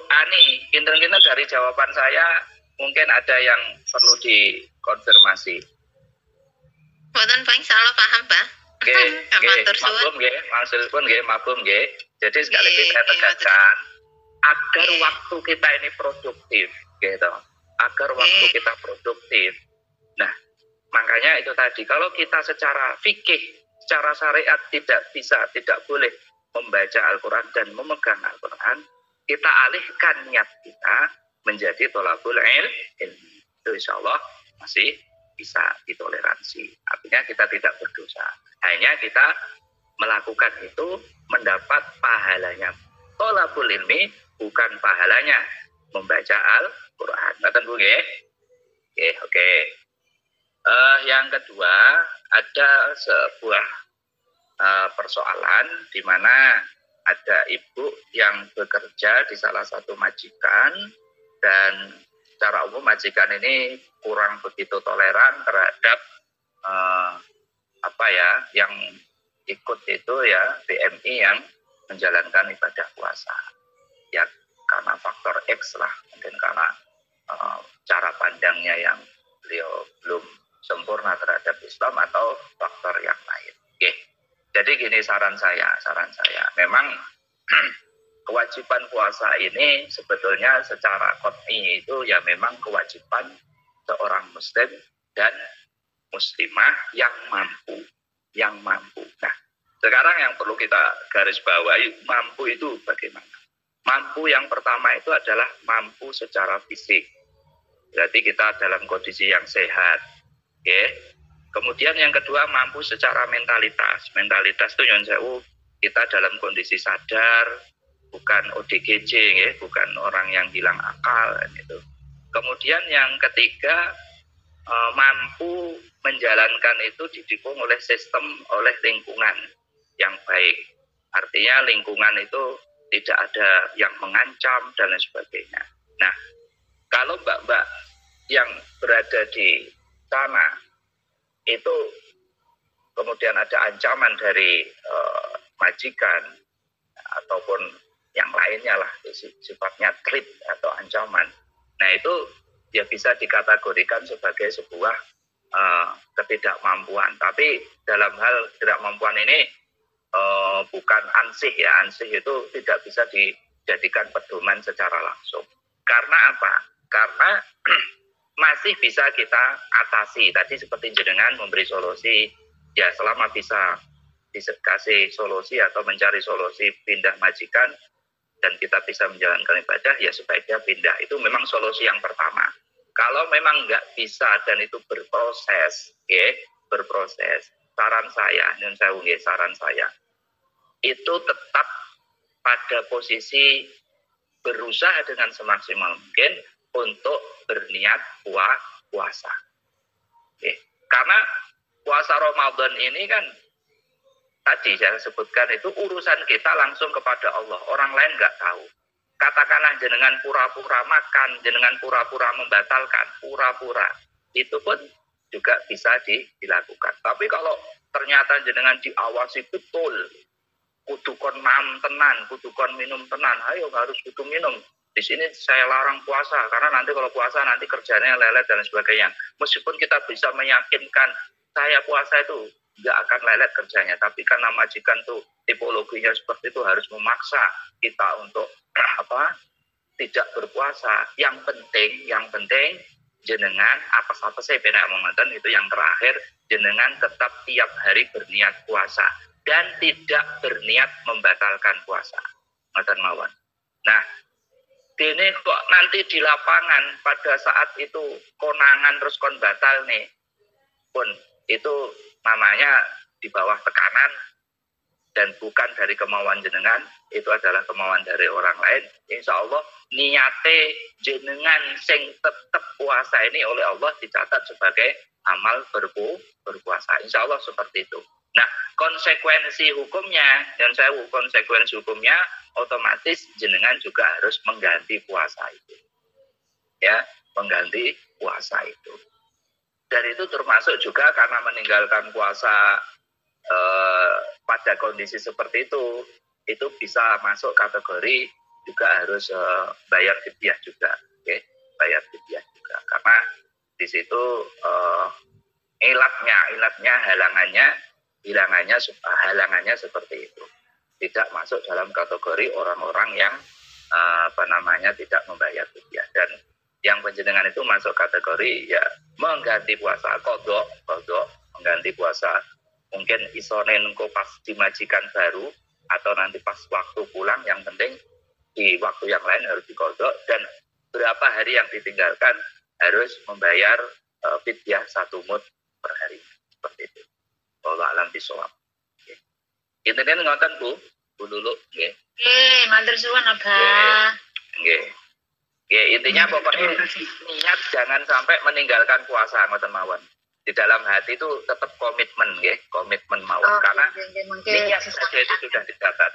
Ani, kinten-kinten dari jawaban saya mungkin ada yang perlu dikonfirmasi. Mboten Pak, insyaallah paham, Pak. Nggih, mabum nggih, maksudipun nggih mabum nggih. Jadi sekali lagi saya tegaskan agar waktu kita ini produktif, gitu. Agar waktu kita produktif. Nah, makanya itu tadi kalau kita secara fikih, secara syariat tidak boleh membaca Al-Quran dan memegang Al-Quran, kita alihkan niat kita menjadi thalabul ilmi. Itu insya Allah masih bisa ditoleransi. Artinya kita tidak berdosa. Hanya kita melakukan itu mendapat pahalanya thalabul ilmi, bukan pahalanya membaca Al-Quran. Ngerti Bu nggih? Oke. Yang kedua, ada sebuah persoalan di mana ada ibu yang bekerja di salah satu majikan, dan secara umum majikan ini kurang begitu toleran terhadap yang ikut itu ya BMI yang menjalankan ibadah puasa. Ya karena faktor X lah, mungkin karena cara pandangnya yang beliau belum sempurna terhadap Islam atau faktor yang lain. Oke. Jadi gini saran saya, memang kewajiban puasa ini sebetulnya secara qat'i itu ya memang kewajiban seorang muslim, dan muslimah yang mampu. Nah, sekarang yang perlu kita garis bawahi, mampu itu bagaimana? Mampu yang pertama itu adalah mampu secara fisik. Berarti kita dalam kondisi yang sehat. Oke. Kemudian yang kedua mampu secara mentalitas. Mentalitas itu nyuwun sewu, kita dalam kondisi sadar, bukan ODGJ, ya, bukan orang yang hilang akal gitu. Kemudian yang ketiga mampu menjalankan itu didukung oleh sistem, oleh lingkungan yang baik. Artinya lingkungan itu tidak ada yang mengancam dan lain sebagainya. Nah, kalau mbak-mbak yang berada di sana itu kemudian ada ancaman dari majikan ataupun yang lainnya lah, sifatnya threat atau ancaman. Nah, itu ya bisa dikategorikan sebagai sebuah ketidakmampuan. Tapi dalam hal ketidakmampuan ini bukan ansih ya. Ansih itu tidak bisa dijadikan pedoman secara langsung. Karena apa? Karena masih bisa kita atasi. Tadi seperti jenengan memberi solusi, ya selama bisa dikasih solusi atau mencari solusi pindah majikan dan kita bisa menjalankan ibadah, ya sebaiknya pindah. Itu memang solusi yang pertama. Kalau memang nggak bisa dan itu berproses, berproses, saran saya, itu tetap pada posisi berusaha dengan semaksimal mungkin untuk berniat puasa. Karena puasa Ramadan ini kan tadi saya sebutkan itu urusan kita langsung kepada Allah. Orang lain nggak tahu. Katakanlah jenengan pura-pura makan, jenengan pura-pura membatalkan, pura-pura. Itu pun juga bisa dilakukan. Tapi kalau ternyata jenengan diawasi betul, kudukon mam tenan, kudukon minum tenan, ayo harus kudu minum. Di sini saya larang puasa, karena nanti kalau puasa nanti kerjanya lelet dan sebagainya. Meskipun kita bisa meyakinkan, saya puasa itu nggak akan lelet kerjanya, tapi karena majikan tuh tipologinya seperti itu harus memaksa kita untuk tidak berpuasa. Yang penting jenengan apa saya benar mengatakan itu yang terakhir, jenengan tetap tiap hari berniat puasa dan tidak berniat membatalkan puasa. Ngoten mawon. Nah, dene kok nanti di lapangan pada saat itu konangan terus kon batal nih, pun itu namanya di bawah tekanan dan bukan dari kemauan jenengan, itu adalah kemauan dari orang lain. Insya Allah niate jenengan sing tetap puasa ini oleh Allah dicatat sebagai amal berpuasa. Insya Allah seperti itu. Nah, konsekuensi hukumnya, dan konsekuensi hukumnya otomatis jenengan juga harus mengganti puasa itu. Ya, mengganti puasa itu. Dan itu termasuk juga karena meninggalkan puasa pada kondisi seperti itu bisa masuk kategori juga harus bayar fidyah juga, bayar fidyah juga. Karena di situ halangannya seperti itu, tidak masuk dalam kategori orang-orang yang tidak membayar fidyah. Dan yang penjenengan itu masuk kategori ya mengganti puasa, kodok mengganti puasa. Mungkin isonen kok pas dimajikan baru atau nanti pas waktu pulang, yang penting di waktu yang lain harus dikodok, dan berapa hari yang ditinggalkan harus membayar fidyah 1 mud per hari, seperti itu. Wallahu a'lam bishawab. Intinya ngoten Bu Lulu nggih. Matur suwun Abah. Nggih. Intinya pokoknya niat jangan sampai meninggalkan puasa ngoten mawon. Di dalam hati itu tetap komitmen mawon, karena niat saja itu sudah dicatat.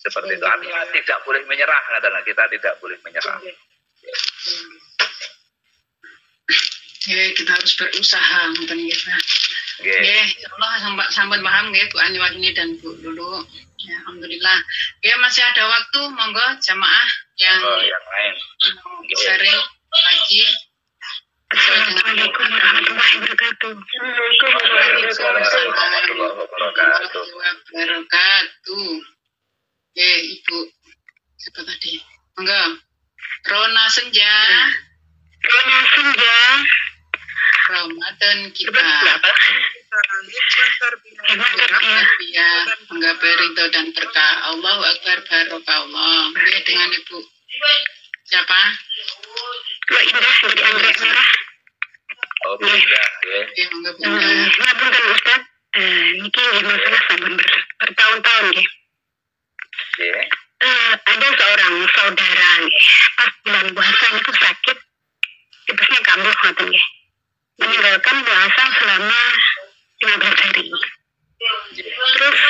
Seperti itu. Artinya tidak boleh menyerah, kita tidak boleh menyerah. Kita harus berusaha mungkin kita. Allah sampun paham Bu Anyuwardini dan Bu Lulu. Ya, alhamdulillah. Masih ada waktu, monggo jamaah yang lain sharing lagi. Assalamualaikum warahmatullahi wabarakatuh. Warahmatullahi wabarakatuh. Ibu siapa tadi? Monggo. Rona Senja. Ramadan kita menggapai ridho dan berkah. Allahu Akbar, barokallah. Dengan Ibu siapa? Mbak Indah dari Anggrek Merah. Oh, Indah, ya. Ngapunten Ustaz, niki masalah sampun bertahun-tahun nggih. Nggih. Ada seorang saudara nggih, pas bulan puasa itu sakit, tipesnya kambuh ngoten nggih. Meninggalkan puasa selama 15 hari. Terus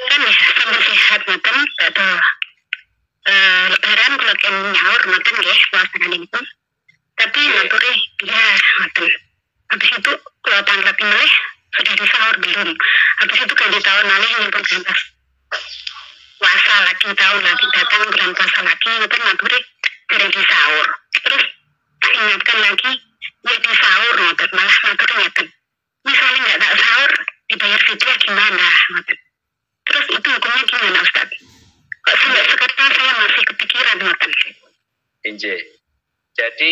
kan ya sampai sehat ngoten badhe lebaran kula ken nyaur ngoten nggih puasane niku. Tapi maturi ya ngoten. Habis itu kula tanggapi malih sudah disahur belum. Habis itu ganti tahun malih nyumpun gantos. Puasa lagi tahun lagi datang bulan puasa lagi ngoten maturi dereng disahur. Terus tak ingatkan lagi ya disahur ngoten malah maturi ngoten. Misalnya nggak tak sahur dibayar fidyah gimana ngoten. Terus itu hukumnya gimana Ustaz? Kok sampai sekarang saya masih kepikiran ngoten. Injih. Jadi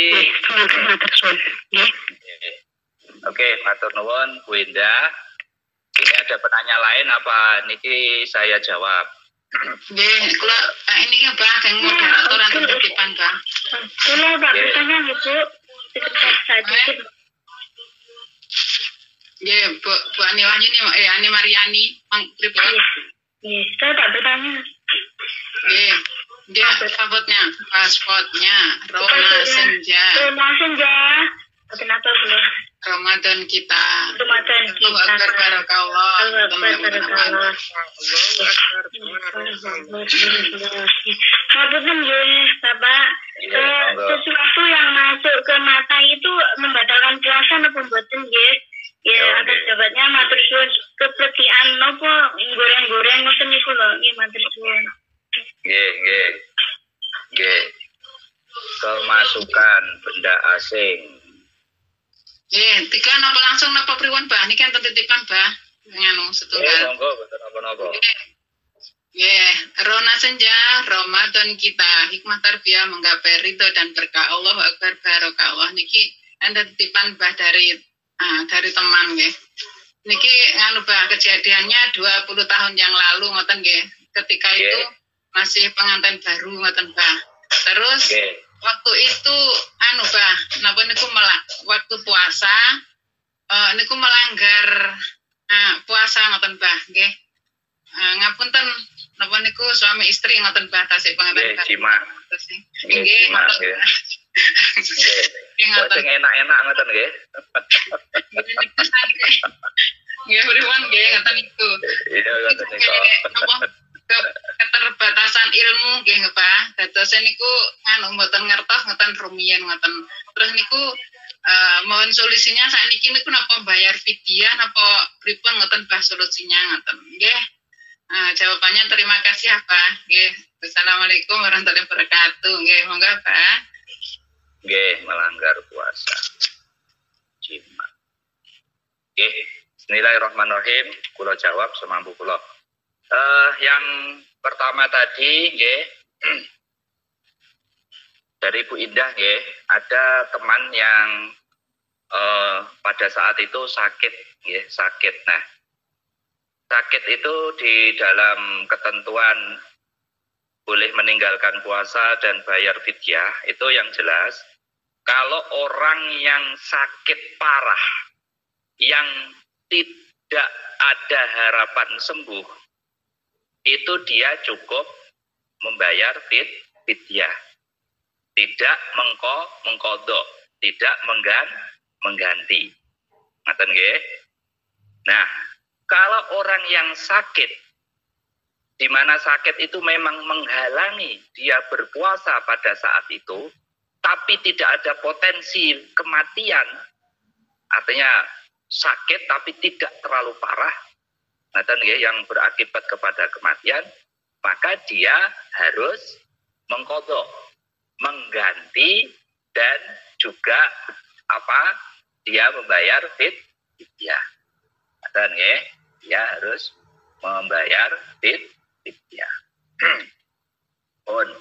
Oke, matur nuwun Bu Indah. Ini ada pertanyaan lain apa niki saya jawab? Nggih, kula ini kan Pak kang moderator anten titipan Pak. Kula Pak bertanya Ibu, sekedar saja. Nggih, Bu Ani Wahyuni Ani Mariani, Mang pripun? Nggih, saya tak bertanya. Nggih. Dia paspotnya Roma Senja. Roma Senja. Kenapa belum? Ramadan kita. Ramadan kita. Allahu Akbar, barakallah. Maksudnya Bapak, sesuatu yang masuk ke mata itu membatalkan puasa napa mboten nggih? Ya, atas jabatnya matur suwun kepletian napa goreng-goreng ngoten niku lho, nggih matur suwun. Nggih. Kemasukan benda asing. Tiga napa langsung napa priwon, Mbah? Niki enten titipan, Mbah. Nganu setunggal. Monggo mboten napa-napa. Nggih, Rona Senja, Ramadan kita, hikmah tarbiyah menggapai ridho dan berkah. Allahu Akbar, barokallah. Niki enten titipan Mbah dari teman nggih. Niki nganu Mbah, kejadiannya 20 tahun yang lalu ngoten nggih. Ketika itu masih pengantin baru ngoten Mbah. Terus waktu itu Mbah, napa niku waktu puasa niku melanggar puasa ngoten Mbah nggih. Ngapunten napa niku suami istri ngoten Mbah tasih pengantin baru. Nggih, ngoten. Nggih, ngoten enak-enak ngoten nggih. Nggih, pripun nggih ngoten niku. Iya, ngoten niku. Keterbatasan ilmu nggih Pak. Dados niku mboten ngertos ngoten rumiyin ngoten. Terus niku mohon solusinya sakniki niku napa bayar fidyah napa pripun ngoten Pak solusinya ngoten. Nggih. Jawabannya terima kasih Pak. Nggih. Assalamualaikum warahmatullahi wabarakatuh. Nggih, monggo Pak. Nggih, melanggar puasa. Jima. Nggih. Bismillahirrahmanirrahim. Kula jawab semampu kula. Yang pertama tadi nggih dari Bu Indah nggih, ada teman yang pada saat itu sakit nggih, sakit. Nah, sakit itu di dalam ketentuan boleh meninggalkan puasa dan bayar fidyah itu yang jelas. Kalau orang yang sakit parah yang tidak ada harapan sembuh, itu dia cukup membayar fidyah, tidak mengkodok, tidak mengganti. Ngaten nggih. Nah, kalau orang yang sakit, di mana sakit itu memang menghalangi dia berpuasa pada saat itu, tapi tidak ada potensi kematian, artinya sakit tapi tidak terlalu parah, yang berakibat kepada kematian, maka dia harus mengkodok, mengganti, dan juga dia membayar fidyah. Dia harus membayar fidyah.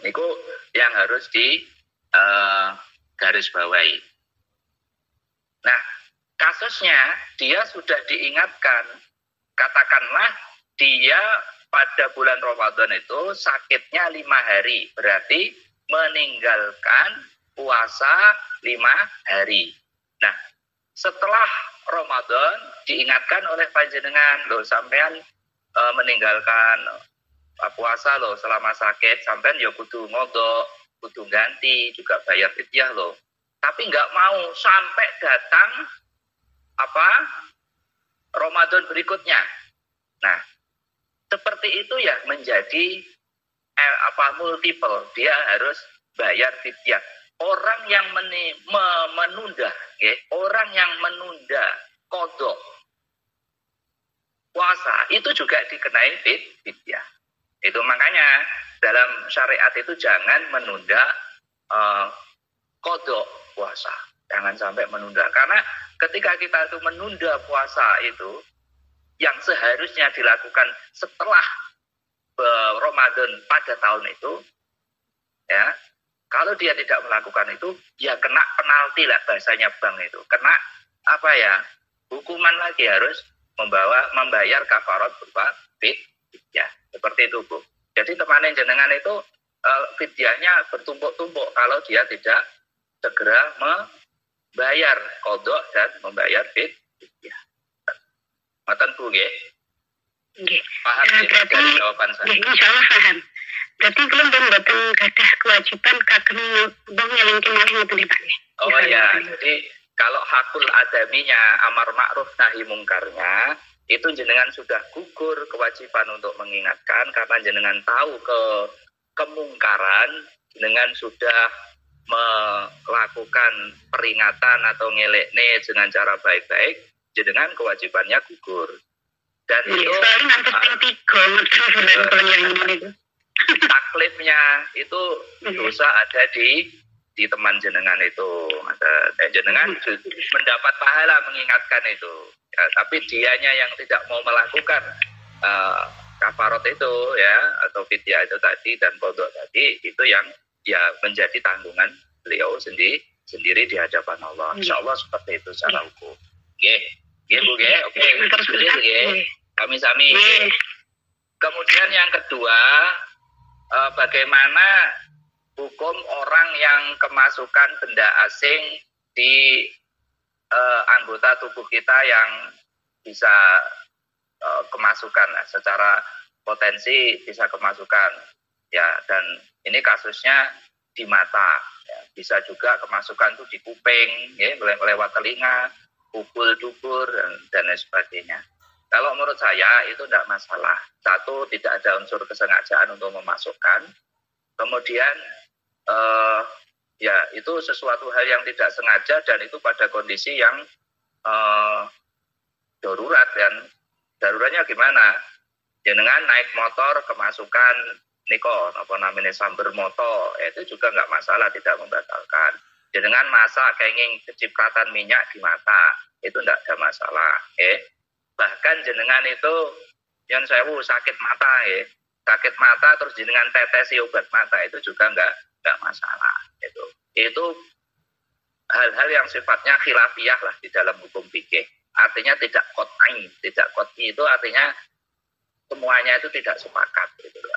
Niku yang harus di garis bawahi. Nah, kasusnya dia sudah diingatkan, katakanlah dia pada bulan Ramadan itu sakitnya 5 hari, berarti meninggalkan puasa 5 hari. Nah, setelah Ramadan diingatkan oleh panjenengan, loh sampean meninggalkan puasa loh selama sakit, sampean ya kudu ngodok, kudu ganti, juga bayar fidyah loh. Tapi nggak mau sampai datang Ramadan berikutnya. Nah, seperti itu ya menjadi multiple, dia harus bayar fidyah. Orang yang menunda, orang yang menunda kodok puasa itu juga dikenai fidyah. Itu makanya dalam syariat itu jangan menunda kodok puasa, jangan sampai menunda. Karena ketika kita itu menunda puasa itu, yang seharusnya dilakukan setelah Ramadan pada tahun itu, ya, kalau dia tidak melakukan itu, ya kena penalti lah bahasanya bank itu, kena hukuman lagi, harus membayar kafarat berupa fidyah. Seperti itu, Bu. Jadi teman jenengan itu fidyahnya bertumpuk-tumpuk kalau dia tidak segera membayar kodok dan membayar fidyah. Ngoten Bu nggih. Nggih. Paham dari jawaban saya? Insyaallah paham. Berarti belum mboten gadah kewajiban kagem wong ngelingke malih ngoten Pak nggih. Oh ya, jadi kalau hakul adaminya amar ma'ruf nahi mungkarnya itu jenengan sudah gugur kewajiban untuk mengingatkan, karena jenengan tahu kemungkaran, jenengan sudah melakukan peringatan atau ngelekne dengan cara baik-baik, jenengan kewajibannya gugur. Dan itu taklifnya itu dosa ada di teman jenengan itu. Jenengan mendapat pahala mengingatkan itu. Ya, tapi dianya yang tidak mau melakukan kafarat itu ya, atau fidyah itu tadi dan kodok tadi, itu yang ya menjadi tanggungan beliau sendiri di hadapan Allah. Insya Allah seperti itu secara hukum. Oke, Bu, oke, kami-sami. Kemudian yang kedua, bagaimana hukum orang yang kemasukan benda asing di anggota tubuh kita yang bisa kemasukan secara potensi bisa kemasukan ya, dan ini kasusnya di mata ya. Bisa juga kemasukan itu di kuping ya, lewat telinga, pukul dubur dan lain sebagainya. Kalau menurut saya itu tidak masalah. Satu, tidak ada unsur kesengajaan untuk memasukkan. Kemudian ya itu sesuatu hal yang tidak sengaja, dan itu pada kondisi yang darurat. Dan daruratnya gimana? Jenengan naik motor kemasukan niko samber moto, itu juga nggak masalah, tidak membatalkan. Jenengan masak kenging kecipratan minyak di mata, itu tidak ada masalah. Bahkan jenengan itu yang sewu sakit mata sakit mata terus jenengan tetesi obat mata, itu juga nggak masalah. Itu hal-hal yang sifatnya khilafiyah lah di dalam hukum fikih. Artinya tidak qat'i. Tidak qat'i itu artinya semuanya itu tidak sepakat.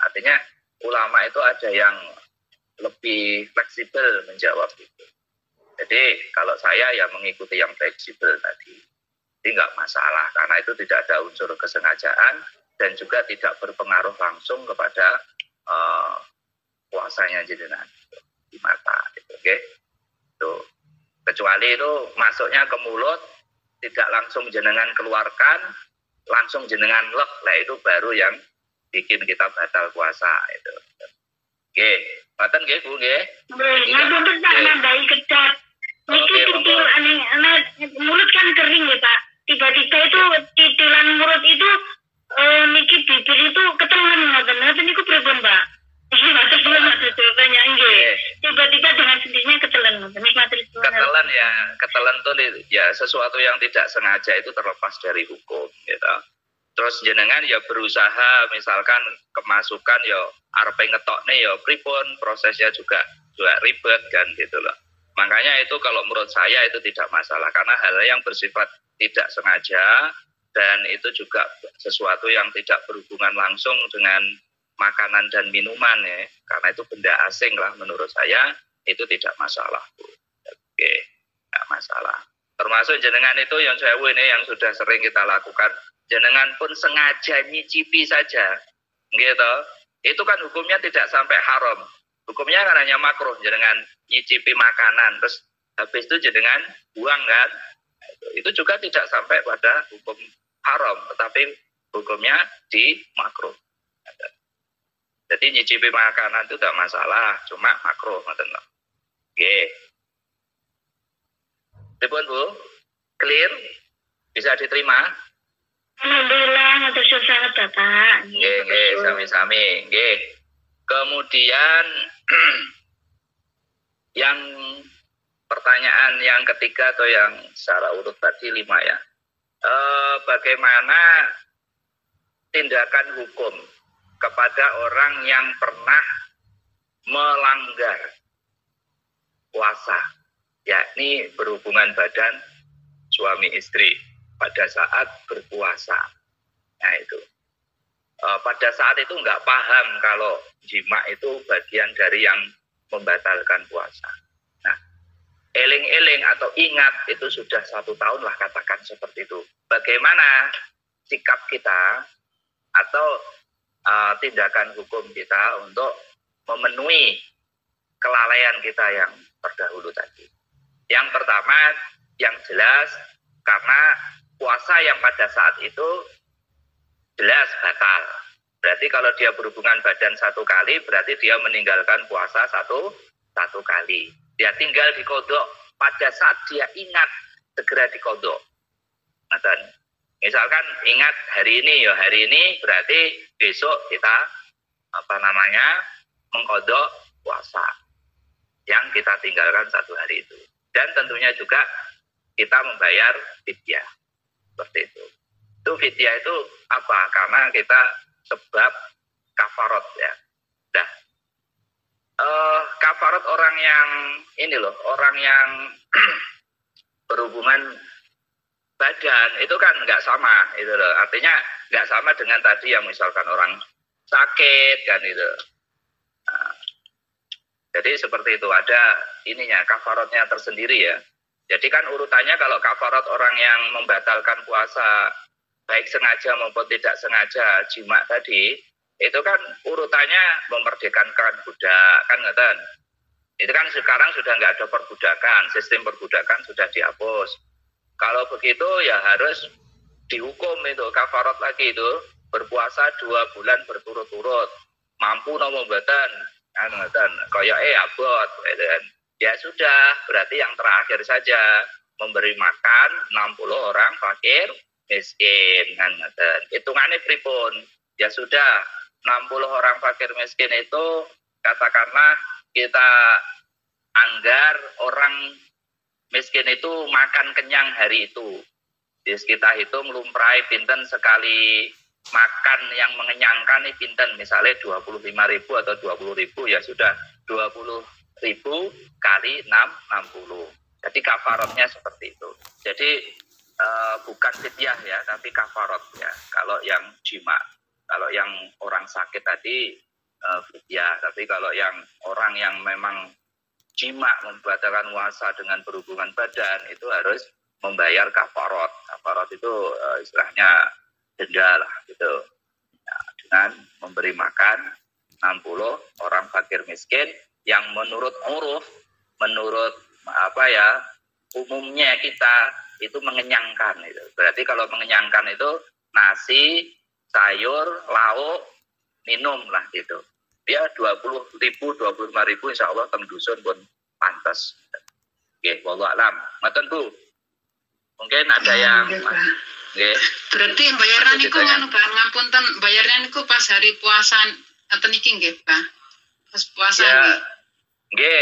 Artinya ulama itu ada yang lebih fleksibel menjawab itu. Jadi kalau saya ya mengikuti yang fleksibel tadi. Jadi nggak masalah, karena itu tidak ada unsur kesengajaan dan juga tidak berpengaruh langsung kepada puasanya jenengan di mata. Kecuali itu masuknya ke mulut, tidak langsung jenengan keluarkan, langsung jenengan lek, lah itu baru yang bikin kita batal puasa itu. Oke, ngoten nggih Bu nggih. Nggih, nambahi kecat. Niki titil mulut kan kering ya Pak. Tiba-tiba itu titilan mulut itu niki bibir itu ketelan ngoten niku pripun Pak? Matur suwun matur jawabannya nggih. Tiba-tiba dengan sendirinya ketelan ngoten niku matur suwun. Ketelan tuh ya sesuatu yang tidak sengaja itu terlepas dari hukum gitu. Terus jenengan ya berusaha misalkan kemasukan ya arepe ngetokne ya pripun, prosesnya juga ribet kan gitu loh. Makanya itu kalau menurut saya itu tidak masalah, karena hal yang bersifat tidak sengaja dan itu juga sesuatu yang tidak berhubungan langsung dengan makanan dan minuman ya, karena itu benda asing lah menurut saya, itu tidak masalah, Bu. Oke, tidak masalah. Termasuk jenengan itu yang sewu ini yang sudah sering kita lakukan, jenengan pun sengaja nyicipi saja, gitu. Itu kan hukumnya tidak sampai haram. Hukumnya kan hanya makruh, jenengan nyicipi makanan, terus habis itu jenengan buang kan. Itu juga tidak sampai pada hukum haram, tetapi hukumnya di makruh. Jadi nyicipi makanan itu tidak masalah, cuma makruh. Oke. Pripun Bu? Clear? Bisa diterima? Alhamdulillah, matur suwun sangat Bapak. Nggih, sami-sami. Nggih. Kemudian yang pertanyaan yang ketiga atau yang secara urut tadi 5 ya. Bagaimana tindakan hukum kepada orang yang pernah melanggar puasa, yakni berhubungan badan suami istri pada saat berpuasa. Nah itu. Pada saat itu nggak paham kalau jima itu bagian dari yang membatalkan puasa. Nah, eling-eling atau ingat itu sudah 1 tahun lah katakan seperti itu. Bagaimana sikap kita atau tindakan hukum kita untuk memenuhi kelalaian kita yang terdahulu tadi. Yang pertama, yang jelas karena puasa yang pada saat itu jelas batal. Berarti kalau dia berhubungan badan 1 kali, berarti dia meninggalkan puasa satu kali. Dia tinggal dikodok pada saat dia ingat segera dikodok. Misalkan ingat hari ini berarti besok kita mengkodok puasa yang kita tinggalkan 1 hari itu. Dan tentunya juga kita membayar fidyah seperti itu. Itu fidyah itu apa? Karena kita sebab kafarat ya. Nah, kafarat orang yang orang yang berhubungan badan itu kan nggak sama itu loh. Artinya nggak sama dengan tadi yang misalkan orang sakit kan itu. Nah, jadi seperti itu ada ininya kafaratnya tersendiri ya. Jadi kan urutannya kalau kafarat orang yang membatalkan puasa baik sengaja maupun tidak sengaja jima tadi itu kan urutannya memerdekakan budak kan ngeten. Itu kan sekarang sudah nggak ada perbudakan, sistem perbudakan sudah dihapus. Kalau begitu ya harus dihukum itu kafarat lagi itu berpuasa 2 bulan berturut-turut. Mampu nopo mboten? Kan ngoten. Kaya abot kan. Ya sudah, berarti yang terakhir saja memberi makan 60 orang fakir miskin kan ngoten. Hitungane pripun? Ya sudah, 60 orang fakir miskin itu katakanlah kita anggar orang miskin itu makan kenyang hari itu. Jadi kita hitung lumrahe pinten sekali makan yang mengenyangkan ini pinten, misalnya 25.000 atau 20.000 ya sudah 20.000 kali 60. Jadi kafaratnya seperti itu. Jadi bukan fidyah ya, tapi kafarat ya. Kalau yang jima, kalau yang orang sakit tadi fidyah, tapi kalau yang orang yang memang jima membatalkan puasa dengan berhubungan badan itu harus membayar kafarat. Kafarat itu istilahnya denda lah gitu. Nah, dengan memberi makan 60 orang fakir miskin yang menurut uruf, menurut umumnya kita itu mengenyangkan itu. Berarti kalau mengenyangkan itu nasi, sayur, lauk, minum lah gitu. Ya 20.000, 25.000 insya Allah teng dusun pun pantas. Oke, wallahu alam. Ngoten Bu. Mungkin ada yang nggih. Berarti bayaran niku ngono Pak, ngapunten bayarnya niku pas hari puasa ngoten iki nggih, Pak. Pas puasa ya, nggih,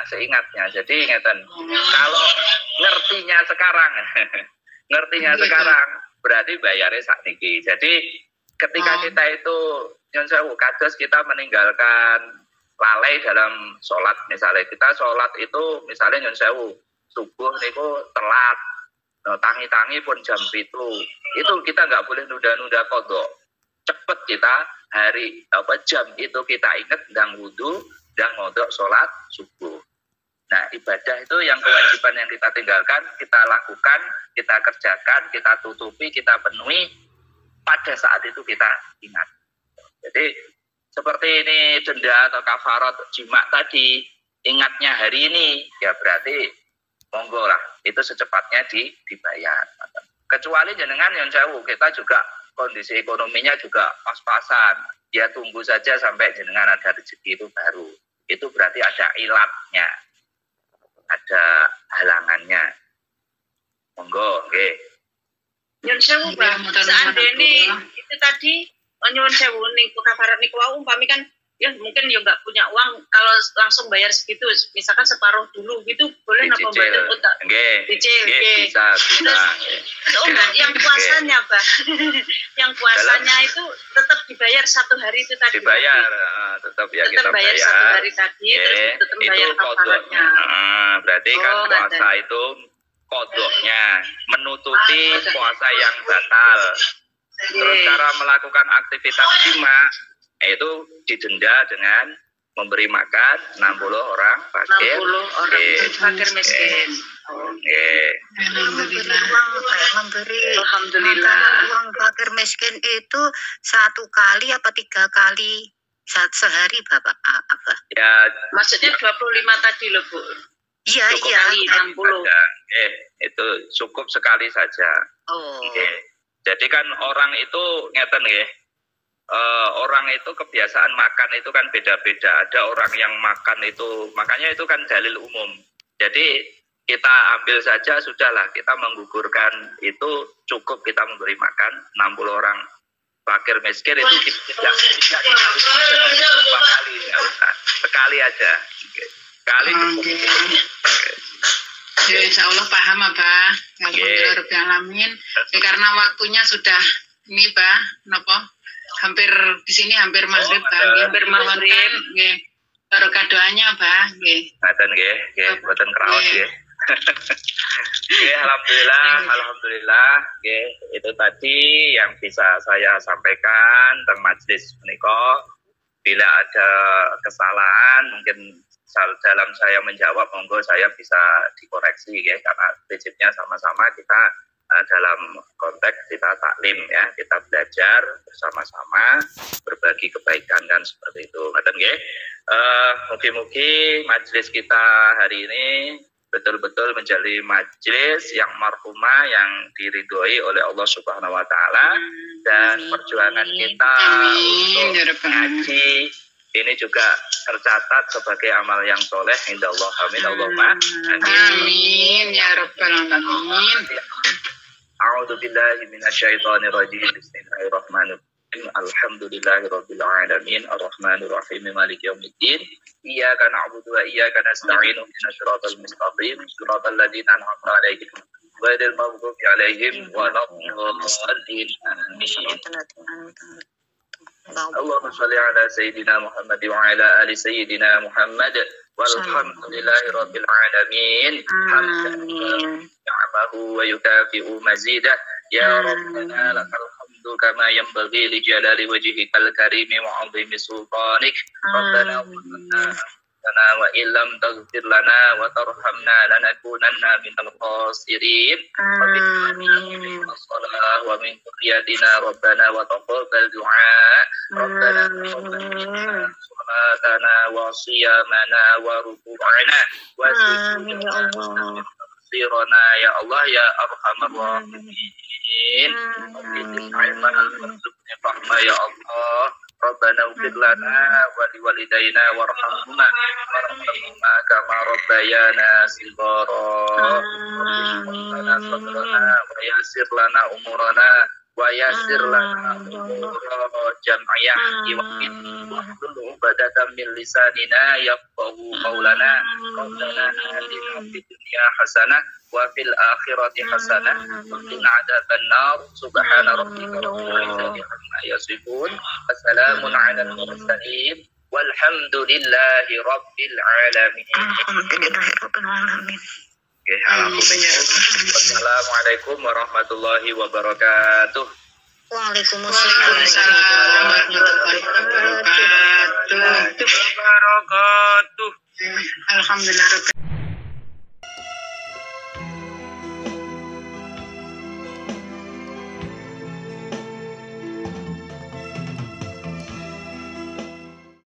seingatnya. Jadi ngeten. Kalau ngertinya sekarang sekarang berarti bayarnya sakniki. Jadi ketika kita itu nyon sewu kados kita meninggalkan lalai dalam sholat. Misalnya kita sholat itu misalnya nyun sewu subuh niku telat, tangi-tangi pun jam itu kita nggak boleh nunda-nunda kodok. Cepet kita jam itu kita ingat dan wudhu dan ngodok sholat subuh. Nah, ibadah itu yang kewajiban yang kita tinggalkan, kita lakukan, kita kerjakan, kita tutupi, kita penuhi pada saat itu kita ingat. Jadi seperti ini denda atau kafarat jima tadi, ingatnya hari ini, ya berarti monggo lah, itu secepatnya dibayar. Kecuali jenengan yang jauh, kita juga kondisi ekonominya juga pas-pasan. Ya tunggu saja sampai jenengan ada rezeki itu baru. Itu berarti ada ilatnya, ada halangannya. Monggo, nggih. Nyun sewu, Mbak. Seandainya itu tadi nyun sewu niku kafarat niku wau umpami kan ya mungkin ya nggak punya uang, kalau langsung bayar segitu misalkan separuh dulu gitu boleh napa mboten utak dicil bisa yang puasanya Mbak yang puasanya itu tetap dibayar satu hari itu tadi dibayar tetap ya tetap kita bayar satu hari tadi terus tetap bayar kafaratnya berarti kan puasa itu kodoknya menutupi puasa yang batal. Terus cara melakukan aktivitas jima itu didenda dengan memberi makan 60 orang fakir. 60 orang fakir miskin. Alhamdulillah. Uang fakir miskin itu 1 kali apa 3 kali sehari Bapak? Apa? Ya, maksudnya 25 tadi loh Bu. Iya, kali 60. Itu cukup sekali saja. Jadi kan orang itu ngeten ya. Orang itu kebiasaan makan itu kan beda-beda. Ada orang yang makan itu, makanya itu kan dalil umum. Jadi kita ambil saja sudahlah, kita menggugurkan itu cukup kita memberi makan 60 orang fakir miskin itu tidak dua kali, sekali aja. Sekali cukup. Ya, insya Allah paham Abah. Alhamdulillah Rabbil Alamin. Karena waktunya sudah ini Bah, napa? Hampir di sini hampir maghrib Bah. Hampir maghrib. Nggih. Barokah doanya Bah, nggih. Ngaten nggih, boten kraos nggih. Alhamdulillah, itu tadi yang bisa saya sampaikan tentang majelis menika. Bila ada kesalahan mungkin dalam saya menjawab, monggo saya bisa dikoreksi ya, karena prinsipnya sama-sama kita dalam konteks kita taklim ya, kita belajar bersama-sama berbagi kebaikan kan seperti itu. Mugi-mugi majelis kita hari ini betul-betul menjadi majelis yang marhumah, yang diridhoi oleh Allah Subhanahu wa taala, dan perjuangan kita untuk ngaji ini juga tercatat sebagai amal yang soleh indallah. Amin Allahumma amin ya rabbal alamin. A'udzu billahi minasyaitonir rajim. Bismillahirrahmanirrahim. Alhamdulillahirabbil alamin arrahmanir rahim maliki yaumiddin. Iyyaka na'budu wa iyyaka nasta'in ihdinas siratal mustaqim siratal ladzina an'amta 'alaihim ghairil maghdubi 'alaihim waladdallin. Allahumma shalli ala sayyidina Muhammad wa ala ali sayyidina Muhammad walhamdulillahi rabbil alamin. Ni'amahu wa yukafi'u mazidah ya rabbana lakal hamdu kama yanbaghi li jalali wajhikal karimi wa 'azimi sultanik. Rabbana wa illam taghfir lana wa tarhamna lanakunanna minal khasirin. Amin. Wa min dhurriyyatina rabbana wa taqabbal du'a. Rabbana salatana wa siyamana wa ruku'ana wa sujudana sirana ya Allah ya arhamar rahimin. Rahmah ya Allah. Rabbana ighfir lana wa liwalidayna warhamhuma kama rabbayana shighara. Rabbana sadrana wa yassir lana umurana wa yassir lana umura jam'iyah wa kullu badatan min lisanina yafqahu qawlana. Rabbana atina fid dunya hasanah wa fil akhirati hasanah wa qina adzabannar. Subhana rabbika rabbil izzati amma yasifun wa salamun 'alal mursalin Walhamdulillahi rabbil alamin. Alhamdulillahirabbil alamin. Oke, Assalamualaikum warahmatullahi wabarakatuh. Waalaikumsalam warahmatullahi wabarakatuh. Wabarakatuh. Alhamdulillah.